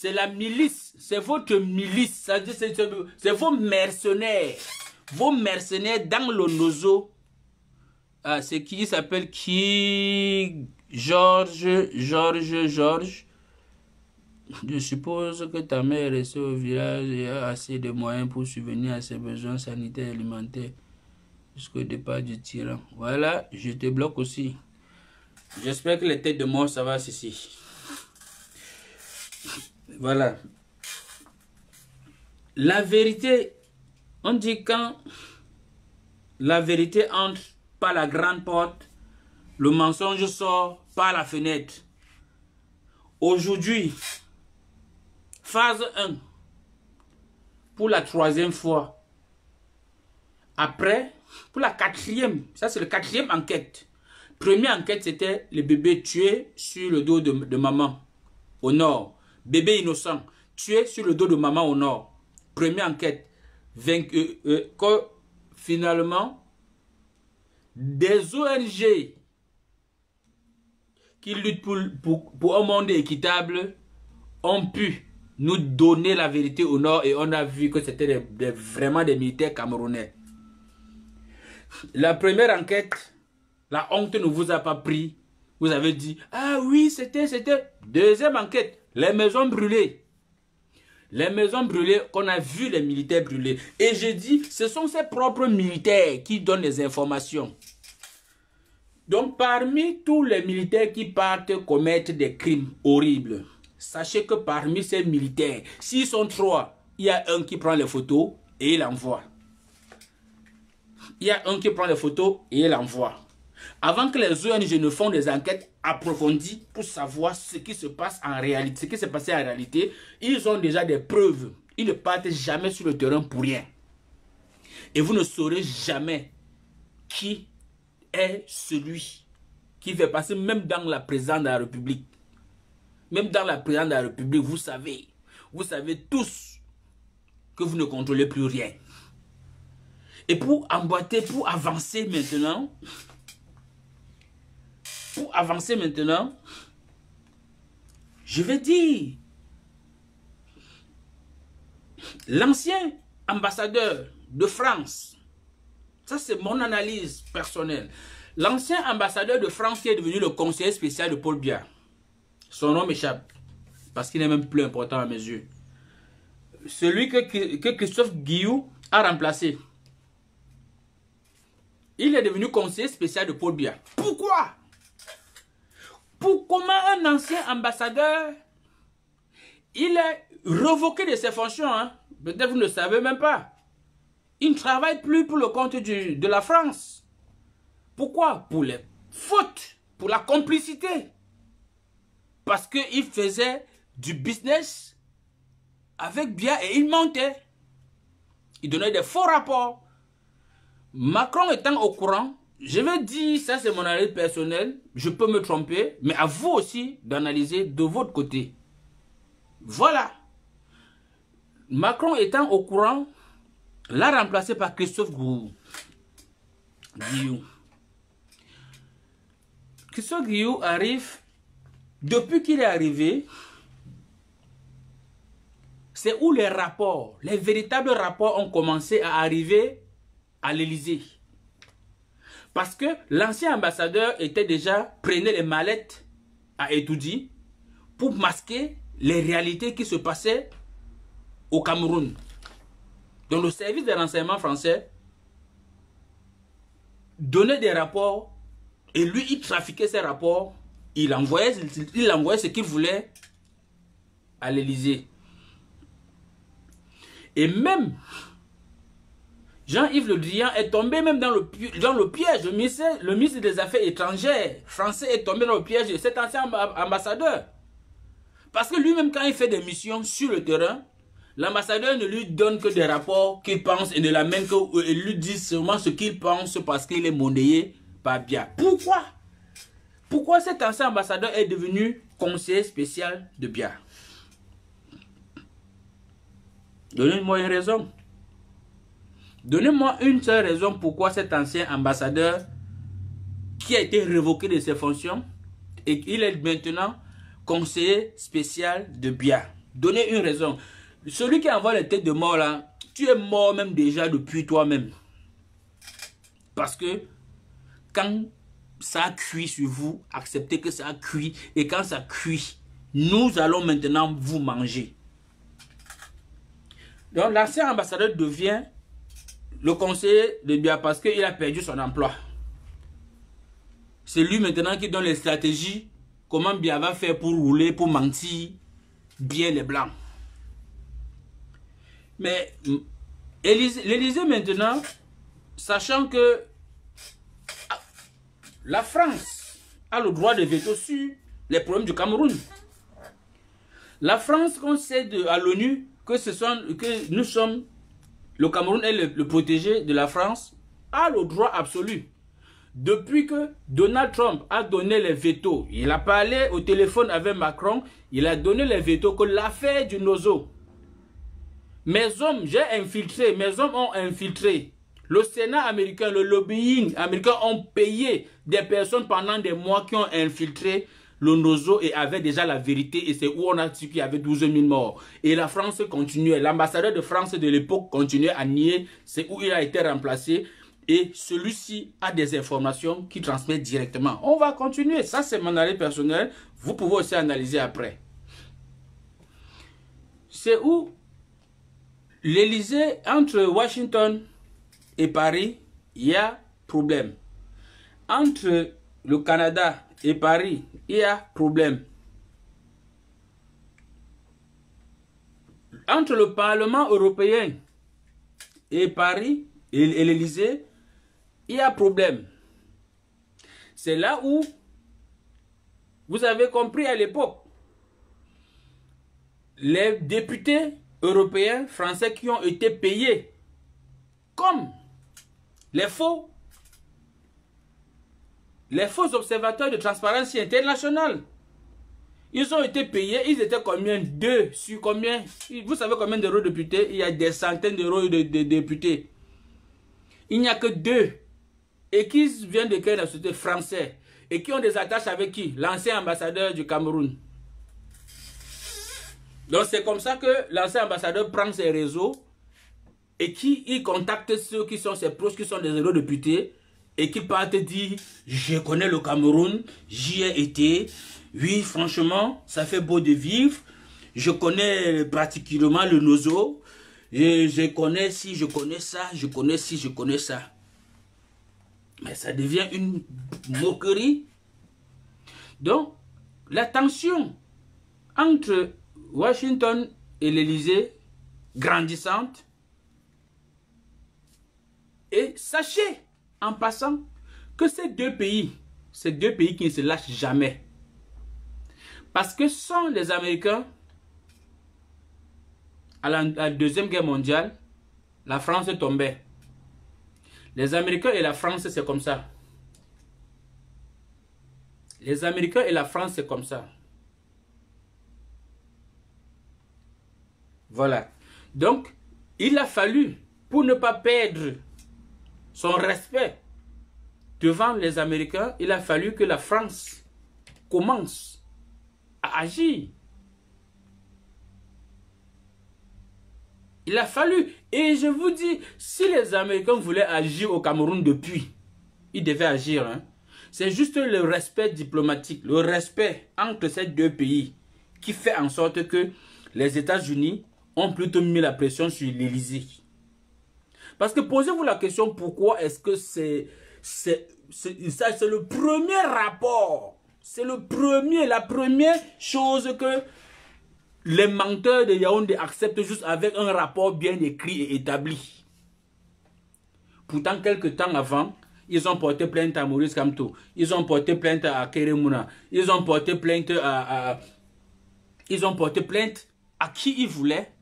Speaker 2: la milice, c'est votre milice, c'est vos mercenaires dans le Nozo. Ah, c'est qui s'appelle qui? Georges. Je suppose que ta mère est restée au village et a assez de moyens pour subvenir à ses besoins sanitaires et alimentaires jusqu'au départ du tyran. Voilà, je te bloque aussi. J'espère que les têtes de mort, ça va ceci. Voilà. La vérité, on dit quand la vérité entre par la grande porte, le mensonge sort par la fenêtre. Aujourd'hui, phase 1, pour la 3e fois. Après, pour la 4e, ça c'est la 4e enquête. Première enquête, c'était le bébé tué sur le dos de maman au nord. Bébé innocent, tué sur le dos de maman au nord. Première enquête. Finalement, des ONG qui luttent pour un monde équitable ont pu nous donner la vérité au nord et on a vu que c'était vraiment des militaires camerounais. La première enquête, la honte ne vous a pas pris. Vous avez dit, ah oui, c'était. Deuxième enquête, les maisons brûlées. Les maisons brûlées, qu'on a vu les militaires brûlés. Et je dis, ce sont ces propres militaires qui donnent les informations. Donc, parmi tous les militaires qui partent commettre des crimes horribles, sachez que parmi ces militaires, s'ils sont 3, il y a un qui prend les photos et il envoie. Il y a un qui prend les photos et il envoie. Avant que les ONG ne font des enquêtes approfondies pour savoir ce qui se passe en réalité, ce qui s'est passé en réalité, ils ont déjà des preuves. Ils ne partent jamais sur le terrain pour rien. Et vous ne saurez jamais qui est celui qui fait passer, même dans la présidence de la République. Même dans la présidence de la République, vous savez tous que vous ne contrôlez plus rien. Et pour emboîter, pour avancer maintenant, je vais dire, l'ancien ambassadeur de France, ça c'est mon analyse personnelle, L'ancien ambassadeur de France qui est devenu le conseiller spécial de Paul Biya, son nom m'échappe, parce qu'il est même plus important à mes yeux. Celui que Christophe Guillou a remplacé. Il est devenu conseiller spécial de Paul Biya. Pourquoi? Comment un ancien ambassadeur, il est révoqué de ses fonctions, hein? Peut-être vous ne le savez même pas. Il ne travaille plus pour le compte de la France. Pourquoi? Pour les fautes, pour la complicité. Parce qu'il faisait du business avec Biya et il mentait. Il donnait des faux rapports. Macron étant au courant, je vais dire, ça c'est mon analyse personnelle, je peux me tromper, mais à vous aussi d'analyser de votre côté. Voilà. Macron étant au courant, l'a remplacé par Christophe Guillou. Christophe Guillou arrive, depuis qu'il est arrivé, c'est où les rapports, les véritables rapports ont commencé à arriver à l'Élysée. Parce que l'ancien ambassadeur était déjà, prenait les mallettes à Etoudi pour masquer les réalités qui se passaient au Cameroun. Donc le service de renseignement français donnait des rapports et lui il trafiquait ces rapports, il envoyait ce qu'il voulait à l'Élysée. Et même Jean-Yves Le Drian est tombé même dans le piège. Le ministre des Affaires étrangères français est tombé dans le piège de cet ancien ambassadeur. Parce que lui-même, quand il fait des missions sur le terrain, l'ambassadeur ne lui donne que des rapports qu'il pense et ne l'amène que il lui dit seulement ce qu'il pense parce qu'il est monnayé par Biya. Pourquoi? Pourquoi cet ancien ambassadeur est devenu conseiller spécial de Biya? Donnez-moi une raison. Donnez-moi une seule raison pourquoi cet ancien ambassadeur qui a été révoqué de ses fonctions et qu'il est maintenant conseiller spécial de Biya. Donnez une raison. Celui qui envoie les têtes de mort là, tu es mort même déjà depuis toi-même. Parce que quand ça a cuit sur vous, acceptez que ça a cuit et quand ça cuit, nous allons maintenant vous manger. Donc l'ancien ambassadeur devient le conseiller de Biya parce qu'il a perdu son emploi. C'est lui maintenant qui donne les stratégies, comment Biya va faire pour rouler, pour mentir bien les blancs. Mais l'Élysée maintenant, sachant que la France a le droit de veto sur les problèmes du Cameroun. La France concède à l'ONU que nous sommes, le Cameroun est le protégé de la France, a le droit absolu. Depuis que Donald Trump a donné les vetos, il a parlé au téléphone avec Macron, il a donné les vetos que l'affaire du Nozo. Mes hommes, mes hommes ont infiltré. Le Sénat américain, le lobbying américain ont payé des personnes pendant des mois qui ont infiltré le Nozo et avaient déjà la vérité. Et c'est où on a su qu'il y avait 12 000 morts. Et la France continuait. L'ambassadeur de France de l'époque continuait à nier. C'est où il a été remplacé. Et celui-ci a des informations qui transmet directement. On va continuer. Ça, c'est mon analyse personnelle. Vous pouvez aussi analyser après. C'est où l'Élysée, entre Washington et Paris, il y a problème. Entre le Canada et Paris, il y a problème. Entre le Parlement européen et Paris et l'Élysée, il y a problème. C'est là où vous avez compris à l'époque, les députés européens, français qui ont été payés comme les faux observateurs de Transparency International. Ils ont été payés, ils étaient combien? 2 sur combien? Vous savez combien d'eurodéputés? Il y a des centaines d'euros de députés. Il n'y a que 2. Et qui viennent de quelle société? Français. Et qui ont des attaches avec qui? L'ancien ambassadeur du Cameroun. Donc c'est comme ça que l'ancien ambassadeur prend ses réseaux et il contacte ceux qui sont ses proches, qui sont des eurodéputés. et qu'il parte dire, je connais le Cameroun, j'y ai été, oui, franchement, ça fait beau de vivre, je connais particulièrement le Nozo, et je connais ci, je connais ça, je connais ci, je connais ça. Mais ça devient une moquerie. Donc, la tension entre Washington et l'Élysée grandissante. Et sachez, en passant, que ces deux pays qui ne se lâchent jamais. Parce que sans les Américains, à la Deuxième Guerre mondiale, la France tombait. Les Américains et la France, c'est comme ça. Les Américains et la France, c'est comme ça. Voilà. Donc, il a fallu, pour ne pas perdre son respect devant les Américains, il a fallu que la France commence à agir. Il a fallu, et je vous dis, si les Américains voulaient agir au Cameroun depuis, ils devaient agir. Hein. C'est juste le respect diplomatique, le respect entre ces deux pays qui fait en sorte que les États-Unis ont plutôt mis la pression sur l'Élysée. Parce que posez-vous la question, pourquoi est-ce que c'est le premier rapport, c'est la première chose que les menteurs de Yaoundé acceptent juste avec un rapport bien écrit et établi. Pourtant, quelques temps avant, ils ont porté plainte à Maurice Kamto, ils ont porté plainte à Keremouna, ils ont porté plainte à qui ils voulaient.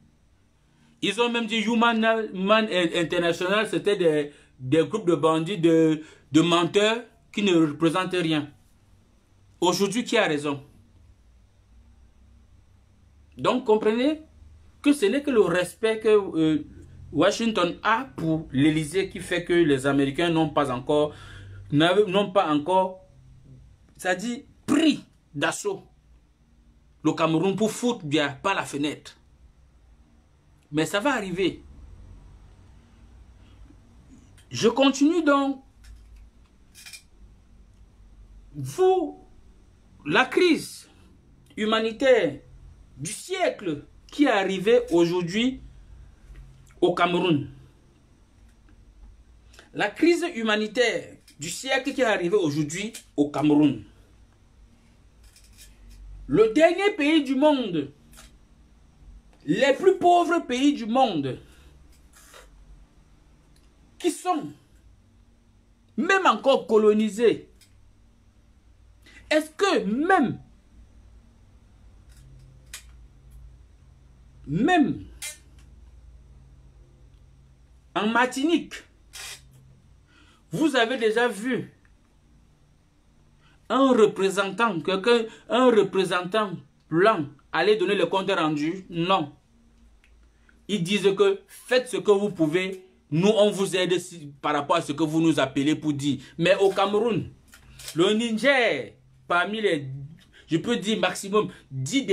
Speaker 2: Ils ont même dit Human International, c'était des groupes de bandits, de menteurs qui ne représentent rien. Aujourd'hui, qui a raison? Donc, comprenez que ce n'est que le respect que Washington a pour l'Élysée qui fait que les Américains n'ont pas encore, c'est-à-dire pris d'assaut le Cameroun pour foutre bien par la fenêtre. Mais ça va arriver. Je continue donc. La crise humanitaire du siècle qui est arrivée aujourd'hui au Cameroun. La crise humanitaire du siècle qui est arrivée aujourd'hui au Cameroun. Le dernier pays du monde, les plus pauvres pays du monde, qui sont même encore colonisés. Est-ce que même en Martinique, vous avez déjà vu un représentant blanc aller donner le compte rendu? Non. Ils disent que faites ce que vous pouvez, nous on vous aide par rapport à ce que vous nous appelez pour dire. Mais au Cameroun, le Niger, parmi les, je peux dire maximum 10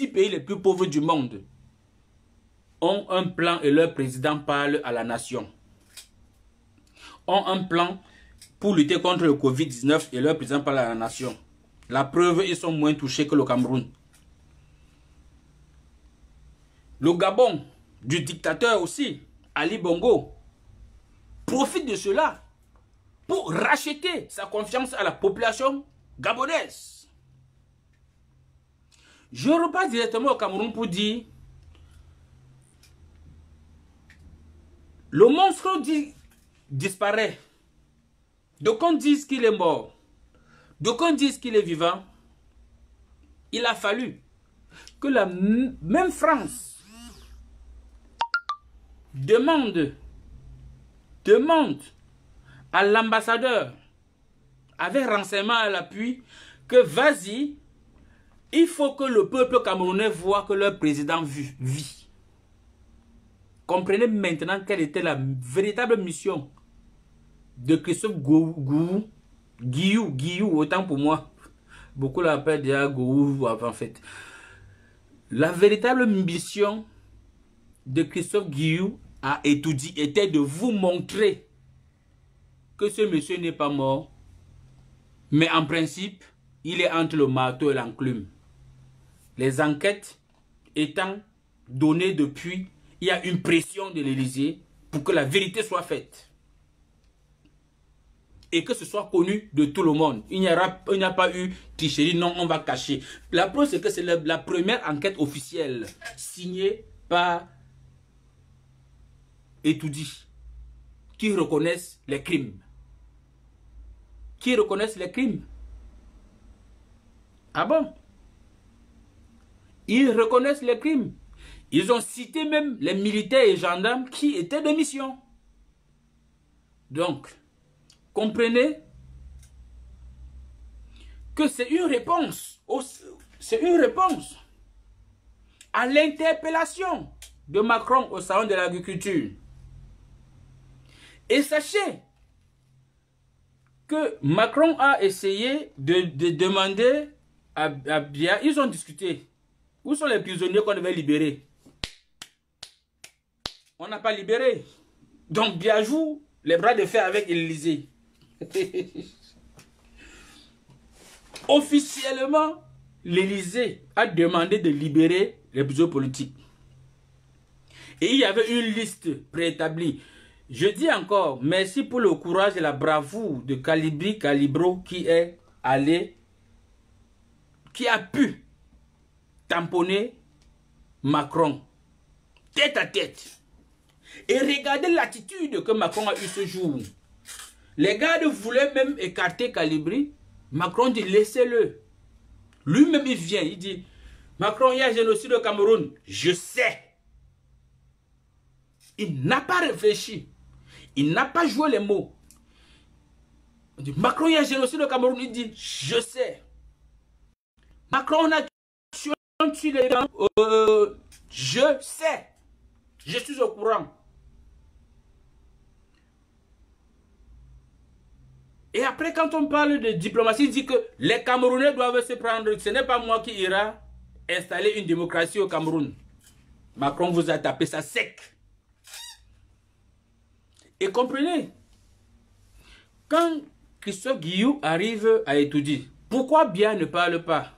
Speaker 2: pays les plus pauvres du monde, ont un plan et leur président parle à la nation. Ont un plan pour lutter contre le Covid-19 et leur président parle à la nation. La preuve, ils sont moins touchés que le Cameroun. Le Gabon, du dictateur aussi, Ali Bongo, profite de cela pour racheter sa confiance à la population gabonaise. Je repasse directement au Cameroun pour dire le monstre disparaît. D'aucuns disent qu'il est mort. D'aucuns disent qu'il est vivant. Il a fallu que la même France demande à l'ambassadeur, avec renseignement à l'appui, que vas-y, il faut que le peuple camerounais voit que leur président vit. Comprenez maintenant quelle était la véritable mission de Christophe Guillou, autant pour moi. Beaucoup l'appellent déjà Gou en fait. La véritable mission de Christophe Guillou était de vous montrer que ce monsieur n'est pas mort, mais en principe, il est entre le marteau et l'enclume. Les enquêtes étant données depuis, il y a une pression de l'Élysée pour que la vérité soit faite. Et que ce soit connu de tout le monde. Il n'y a pas eu tricherie, non, on va cacher. La preuve, c'est que c'est la première enquête officielle signée par Etoudi qui reconnaissent les crimes. Qui reconnaissent les crimes. Ah bon? Ils reconnaissent les crimes. Ils ont cité même les militaires et gendarmes qui étaient de mission. Donc, comprenez que c'est une réponse. C'est une réponse à l'interpellation de Macron au salon de l'agriculture. Et sachez que Macron a essayé de demander à Biya, ils ont discuté. Où sont les prisonniers qu'on devait libérer? On n'a pas libéré. Donc Biya joue les bras de fer avec l'Élysée. Officiellement, l'Élysée a demandé de libérer les prisonniers politiques. Et il y avait une liste préétablie. Je dis encore, merci pour le courage et la bravoure de Calibro qui est allé, qui a pu tamponner Macron tête à tête. Et regardez l'attitude que Macron a eue ce jour. Les gardes voulaient même écarter Calibri. Macron dit laissez-le. Lui-même il vient, il dit Macron, il y a génocide au Cameroun. Je sais. Il n'a pas réfléchi. Il n'a pas joué les mots. Il dit Macron, il y a génocide au Cameroun. Il dit je sais. Macron, on a tué les gens. Je sais. Je suis au courant. Et après, quand on parle de diplomatie, il dit que les Camerounais doivent se prendre. Ce n'est pas moi qui ira installer une démocratie au Cameroun. Macron vous a tapé ça sec. Et comprenez, quand Christophe Guillou arrive à Etoudi, pourquoi Biya ne parle pas?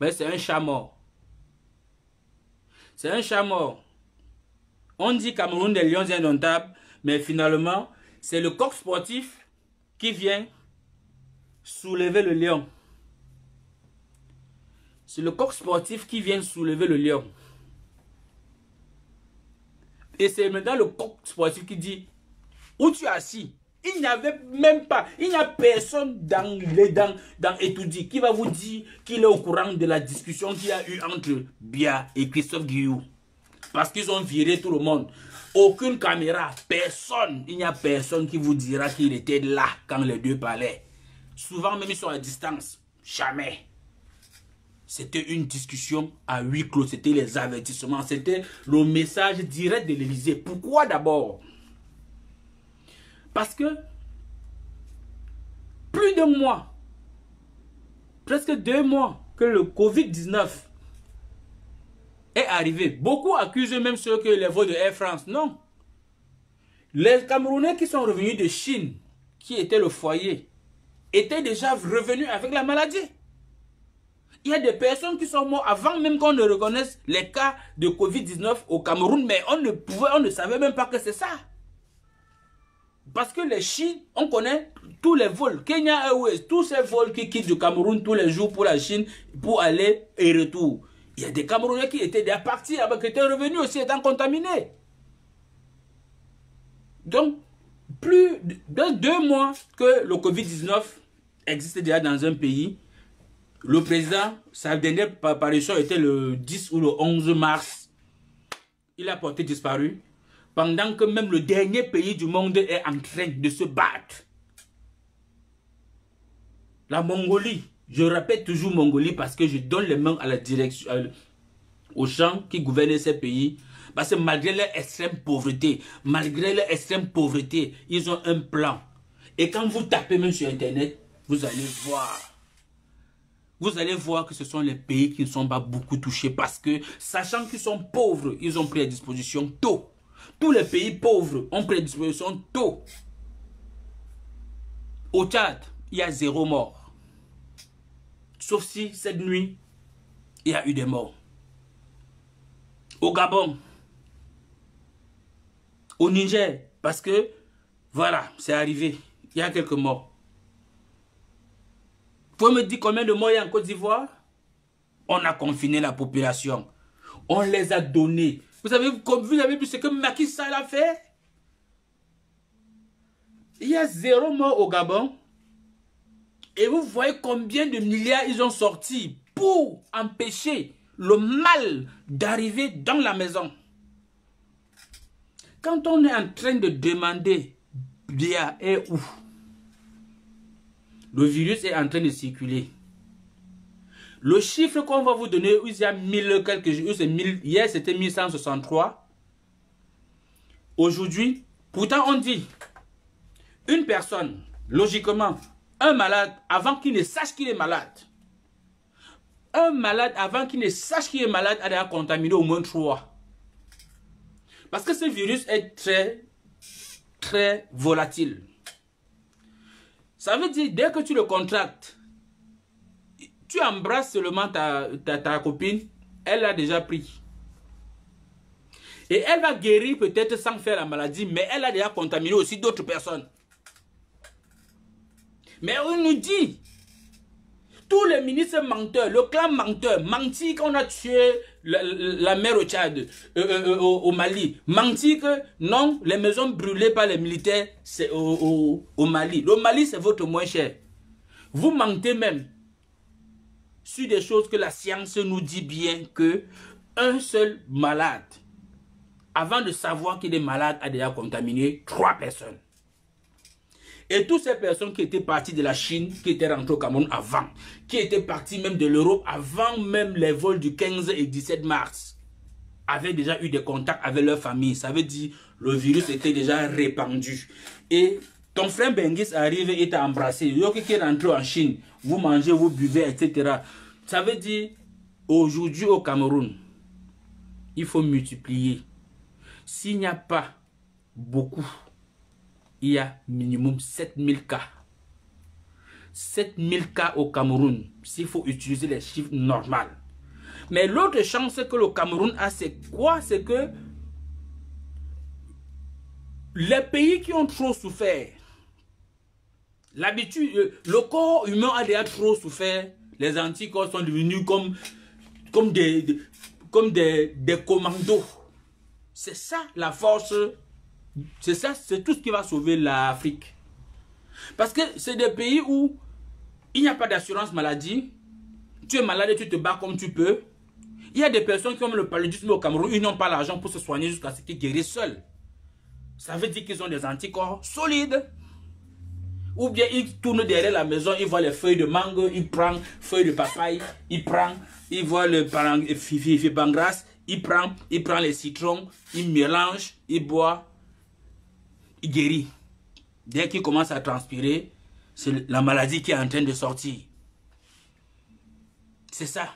Speaker 2: Ben, c'est un chat mort. C'est un chat mort. On dit Cameroun des lions indomptables, mais finalement, c'est le coq sportif qui vient soulever le lion. C'est le coq sportif qui vient soulever le lion. Et c'est maintenant le coq sportif qui dit où tu es assis. Il n'y avait même pas, il n'y a personne dans Etoudi qui va vous dire qu'il est au courant de la discussion qu'il y a eu entre Biya et Christophe Guillou. Parce qu'ils ont viré tout le monde. Aucune caméra, personne, il n'y a personne qui vous dira qu'il était là quand les deux parlaient. Souvent même ils sont à distance. Jamais. C'était une discussion à huis clos, c'était les avertissements, c'était le message direct de l'Élysée. Pourquoi d'abord? Parce que plus de mois, presque 2 mois que le Covid-19 est arrivé. Beaucoup accusent même ceux que les vols de Air France. Non. Les Camerounais qui sont revenus de Chine, qui était le foyer, étaient déjà revenus avec la maladie. Il y a des personnes qui sont mortes avant même qu'on ne reconnaisse les cas de Covid-19 au Cameroun, mais on ne savait même pas que c'est ça. Parce que les Chines, on connaît tous les vols. Kenya Airways, tous ces vols qui quittent du Cameroun tous les jours pour la Chine, pour aller et retour. Il y a des Camerounais qui étaient déjà partis, qui étaient revenus aussi étant contaminés. Donc, plus de 2 mois que le Covid-19 existe déjà dans un pays. Le président, sa dernière parution était le 10 ou le 11 mars. Il a porté disparu. Pendant que même le dernier pays du monde est en train de se battre. La Mongolie. Je répète toujours Mongolie parce que je donne les mains à la direction, aux gens qui gouvernent ces pays. Parce que malgré leur extrême pauvreté, ils ont un plan. Et quand vous tapez même sur Internet, vous allez voir. Vous allez voir que ce sont les pays qui ne sont pas beaucoup touchés parce que, sachant qu'ils sont pauvres, ils ont pris à disposition tôt. Tous les pays pauvres ont pris à disposition tôt. Au Tchad, il y a 0 mort. Sauf si cette nuit, il y a eu des morts. Au Gabon, au Niger, parce que, voilà, c'est arrivé. Il y a quelques morts. Vous pouvez me dire combien de morts il y a en Côte d'Ivoire? On a confiné la population. On les a donnés. Vous avez vu ce que Macky Sall a fait? Il y a 0 mort au Gabon. Et vous voyez combien de milliards ils ont sorti pour empêcher le mal d'arriver dans la maison. Quand on est en train de demander bien et où, le virus est en train de circuler. Le chiffre qu'on va vous donner, il y a 1000 quelques jours, hier c'était 1163. Aujourd'hui, pourtant on dit, une personne, logiquement, un malade, avant qu'il ne sache qu'il est malade, un malade, avant qu'il ne sache qu'il est malade, a déjà contaminé au moins 3. Parce que ce virus est très volatile. Ça veut dire, dès que tu le contractes, tu embrasses seulement ta copine, elle l'a déjà pris. Et elle va guérir peut-être sans faire la maladie, mais elle a déjà contaminé aussi d'autres personnes. Mais on nous dit, tous les ministres menteurs, le clan menteur, menti qu'on a tué la mère au Tchad, au Mali, menti que non, les maisons brûlées par les militaires, c'est au Mali. Le Mali, c'est votre moins cher. Vous mentez même sur des choses que la science nous dit bien que un seul malade, avant de savoir qu'il est malade, a déjà contaminé 3 personnes. Et toutes ces personnes qui étaient parties de la Chine, qui étaient rentrées au Cameroun avant, qui étaient parties même de l'Europe avant même les vols du 15 et 17 mars, avaient déjà eu des contacts avec leur famille. Ça veut dire le virus était déjà répandu. Et ton frère Bengis arrive et t'a embrassé. Yoki qui est rentré en Chine, vous mangez, vous buvez, etc. Ça veut dire, aujourd'hui au Cameroun, il faut multiplier. S'il n'y a pas beaucoup, il y a minimum 7000 cas. 7000 cas au Cameroun, s'il faut utiliser les chiffres normaux. Mais l'autre chance que le Cameroun a, c'est quoi? C'est que les pays qui ont trop souffert, l'habitude, le corps humain a déjà trop souffert. Les anticorps sont devenus comme des commandos. C'est ça la force. C'est ça, c'est tout ce qui va sauver l'Afrique. Parce que c'est des pays où il n'y a pas d'assurance maladie. Tu es malade et tu te bats comme tu peux. Il y a des personnes qui ont le paludisme au Cameroun, ils n'ont pas l'argent pour se soigner jusqu'à ce qu'ils guérissent seuls. Ça veut dire qu'ils ont des anticorps solides. Ou bien ils tournent derrière la maison, ils voient les feuilles de mangue, ils prennent feuilles de papaye, ils voient le fifibangras, ils prennent les citrons, ils mélangent, ils boivent. Il guérit. Dès qu'il commence à transpirer, c'est la maladie qui est en train de sortir. C'est ça.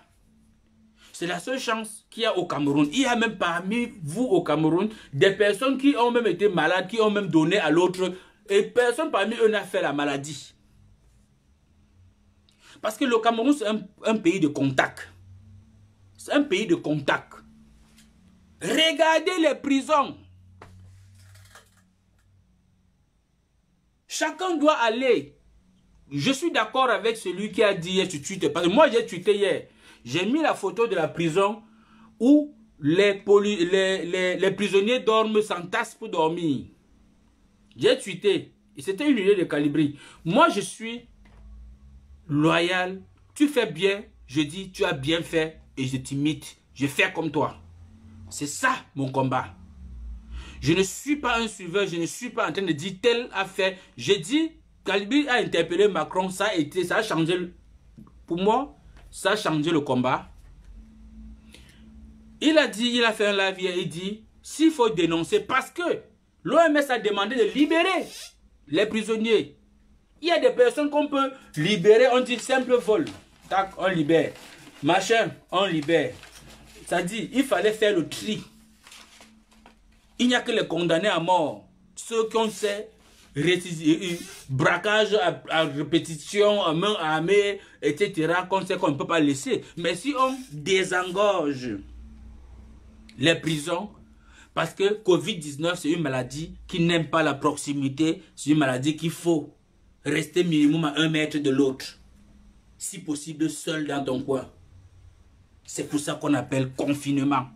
Speaker 2: C'est la seule chance qu'il y a au Cameroun. Il y a même parmi vous au Cameroun des personnes qui ont même été malades, qui ont même donné à l'autre. Et personne parmi eux n'a fait la maladie. Parce que le Cameroun, c'est un pays de contact. C'est un pays de contact. Regardez les prisons. Chacun doit aller. Je suis d'accord avec celui qui a dit hier, tu tweetes. Parce que moi, j'ai tweeté hier. J'ai mis la photo de la prison où les prisonniers dorment, s'entassent pour dormir. J'ai tweeté. Et c'était une idée de Calibri. Moi, je suis loyal. Tu fais bien. Je dis, tu as bien fait. Et je t'imite. Je fais comme toi. C'est ça, mon combat. Je ne suis pas un suiveur, je ne suis pas en train de dire tel a fait. J'ai dit, Calibri a interpellé Macron, ça a changé. Pour moi, ça a changé le combat. Il a dit, il a fait un live hier, il dit, s'il faut dénoncer, parce que l'OMS a demandé de libérer les prisonniers. Il y a des personnes qu'on peut libérer, on dit simple vol. Tac, on libère. Machin, on libère. Ça dit, il fallait faire le tri. Il n'y a que les condamnés à mort. Ceux qu'on sait braquage à répétition, à main armée, etc., qu'on sait qu'on ne peut pas laisser. Mais si on désengorge les prisons, parce que Covid-19, c'est une maladie qui n'aime pas la proximité, c'est une maladie qu'il faut rester minimum à 1 mètre de l'autre. Si possible, seul dans ton coin. C'est pour ça qu'on appelle confinement.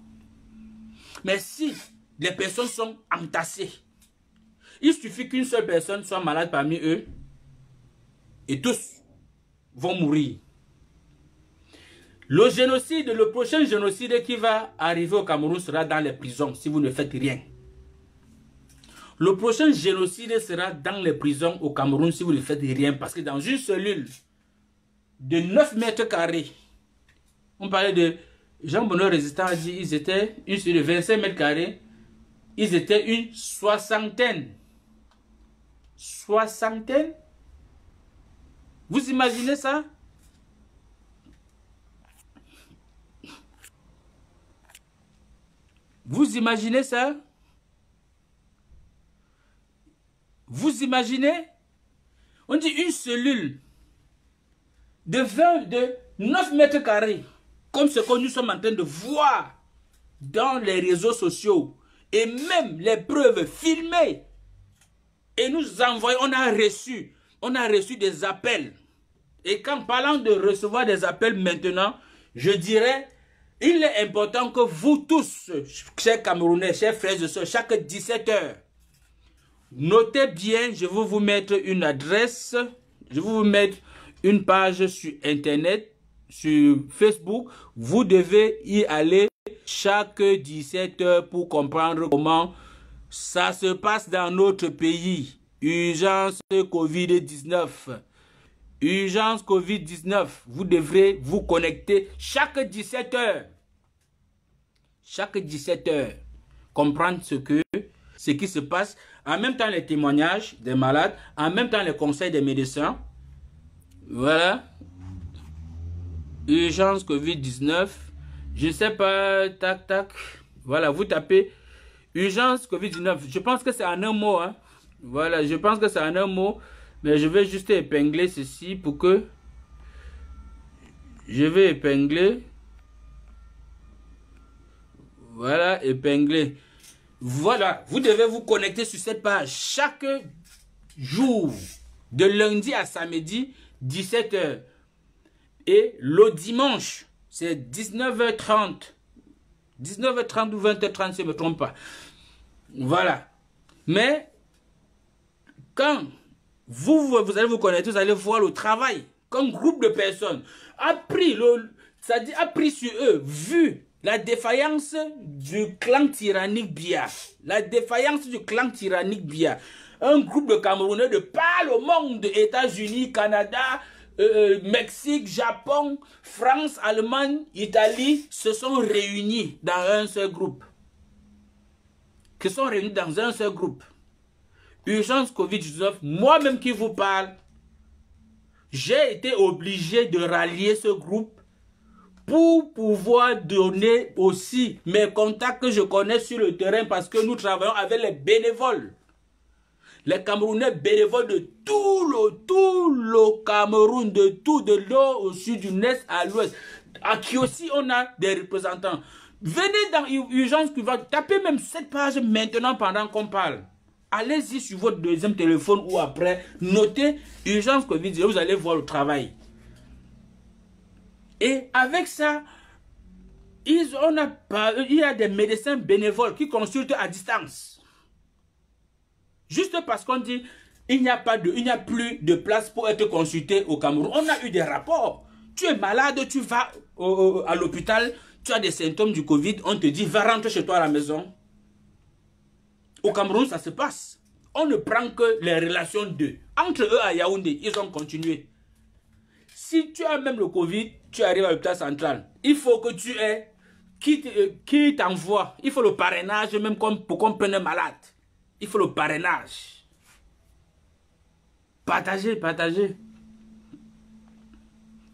Speaker 2: Mais si les personnes sont entassées, il suffit qu'une seule personne soit malade parmi eux et tous vont mourir. Le génocide, le prochain génocide qui va arriver au Cameroun sera dans les prisons si vous ne faites rien. Le prochain génocide sera dans les prisons au Cameroun si vous ne faites rien. Parce que dans une cellule de 9 mètres carrés, on parlait de Jean Bonheur Résistant a dit ils étaient une cellule de 25 mètres carrés, ils étaient une soixantaine. Soixantaine? Vous imaginez ça? Vous imaginez ça? Vous imaginez? On dit une cellule de 9 mètres carrés, comme ce que nous sommes en train de voir dans les réseaux sociaux, et même les preuves filmées. Et nous envoyons, on a reçu des appels. Et quand parlant de recevoir des appels maintenant, je dirais, il est important que vous tous, chers Camerounais, chers frères et sœurs, chaque 17 heures, notez bien, je vais vous mettre une adresse, je vais vous mettre une page sur Internet, sur Facebook. Vous devez y aller chaque 17 heures pour comprendre comment ça se passe dans notre pays. Urgence Covid-19. Urgence Covid-19. Vous devrez vous connecter chaque 17 heures. Chaque 17 heures. Comprendre ce qui se passe. En même temps les témoignages des malades. En même temps les conseils des médecins. Voilà. Urgence Covid-19. Je ne sais pas. Tac, tac. Voilà, vous tapez urgence Covid-19. Je pense que c'est en un mot. Hein. Voilà, je pense que c'est en un mot. Mais je vais juste épingler ceci pour que... Je vais épingler. Voilà, épingler. Voilà, vous devez vous connecter sur cette page chaque jour, de lundi à samedi, 17 h. Et le dimanche, c'est 19h30. 19h30 ou 20h30, si je ne me trompe pas. Voilà. Mais, quand vous allez vous connecter, vous allez voir le travail qu'un groupe de personnes a pris, c'est-à-dire a pris sur eux, vu la défaillance du clan tyrannique Biya. La défaillance du clan tyrannique Biya. Un groupe de Camerounais de par le monde, États-Unis, Canada, Mexique, Japon, France, Allemagne, Italie, se sont réunis dans un seul groupe. Urgence Covid-19, moi-même qui vous parle, j'ai été obligé de rallier ce groupe pour pouvoir donner aussi mes contacts que je connais sur le terrain parce que nous travaillons avec les bénévoles. Les Camerounais bénévoles de tout le Cameroun, de l'eau au sud, du nord à l'ouest. À qui aussi on a des représentants. Venez dans Urgence qui va taper même cette page maintenant pendant qu'on parle. Allez-y sur votre deuxième téléphone ou après, notez Urgence Covid, vous allez voir le travail. Et avec ça, il y a des médecins bénévoles qui consultent à distance. Juste parce qu'on dit il n'y a plus de place pour être consulté au Cameroun. On a eu des rapports. Tu es malade, tu vas à l'hôpital, tu as des symptômes du Covid, on te dit va rentrer chez toi à la maison. Au Cameroun, ça se passe. On ne prend que les relations d'eux. Entre eux à Yaoundé, ils ont continué. Si tu as même le Covid, tu arrives à l'hôpital central. Il faut que tu aies qui t'envoie. Il faut le parrainage même pour qu'on prenne un malade. Il faut le parrainage. Partagez.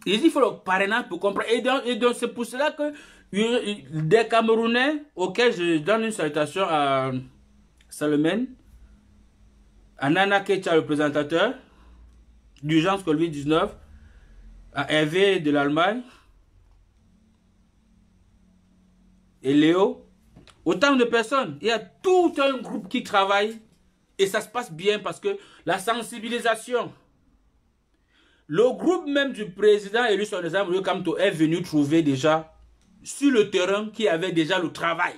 Speaker 2: Il faut le parrainage pour comprendre. Et donc c'est pour cela que des Camerounais auxquels je donne une salutation à Salomène, Anana Kecha, le présentateur d'urgence Covid-19, à Hervé de l'Allemagne, et Léo. Autant de personnes. Il y a tout un groupe qui travaille et ça se passe bien parce que la sensibilisation. Le groupe même du président élu son exemple, le Kamto, est venu trouver déjà sur le terrain qui avait déjà le travail.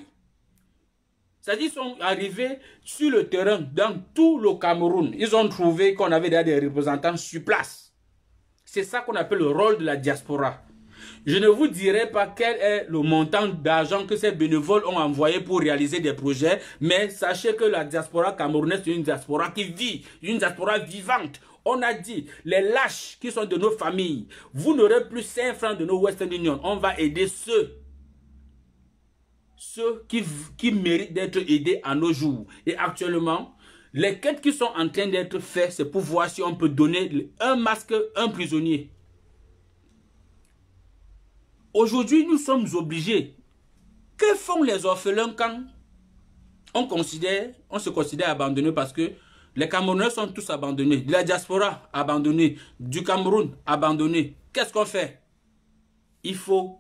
Speaker 2: C'est-à-dire qu'ils sont arrivés sur le terrain dans tout le Cameroun. Ils ont trouvé qu'on avait déjà des représentants sur place. C'est ça qu'on appelle le rôle de la diaspora. Je ne vous dirai pas quel est le montant d'argent que ces bénévoles ont envoyé pour réaliser des projets, mais sachez que la diaspora camerounaise est une diaspora qui vit, une diaspora vivante. On a dit, les lâches qui sont de nos familles, vous n'aurez plus 5 francs de nos Western Union. On va aider ceux qui méritent d'être aidés à nos jours. Et actuellement, les quêtes qui sont en train d'être faites, c'est pour voir si on peut donner un masque à un prisonnier. Aujourd'hui, nous sommes obligés. Que font les orphelins quand on se considère abandonné parce que les Camerounais sont tous abandonnés. De la diaspora, abandonnée. Du Cameroun, abandonné. Qu'est-ce qu'on fait? Il faut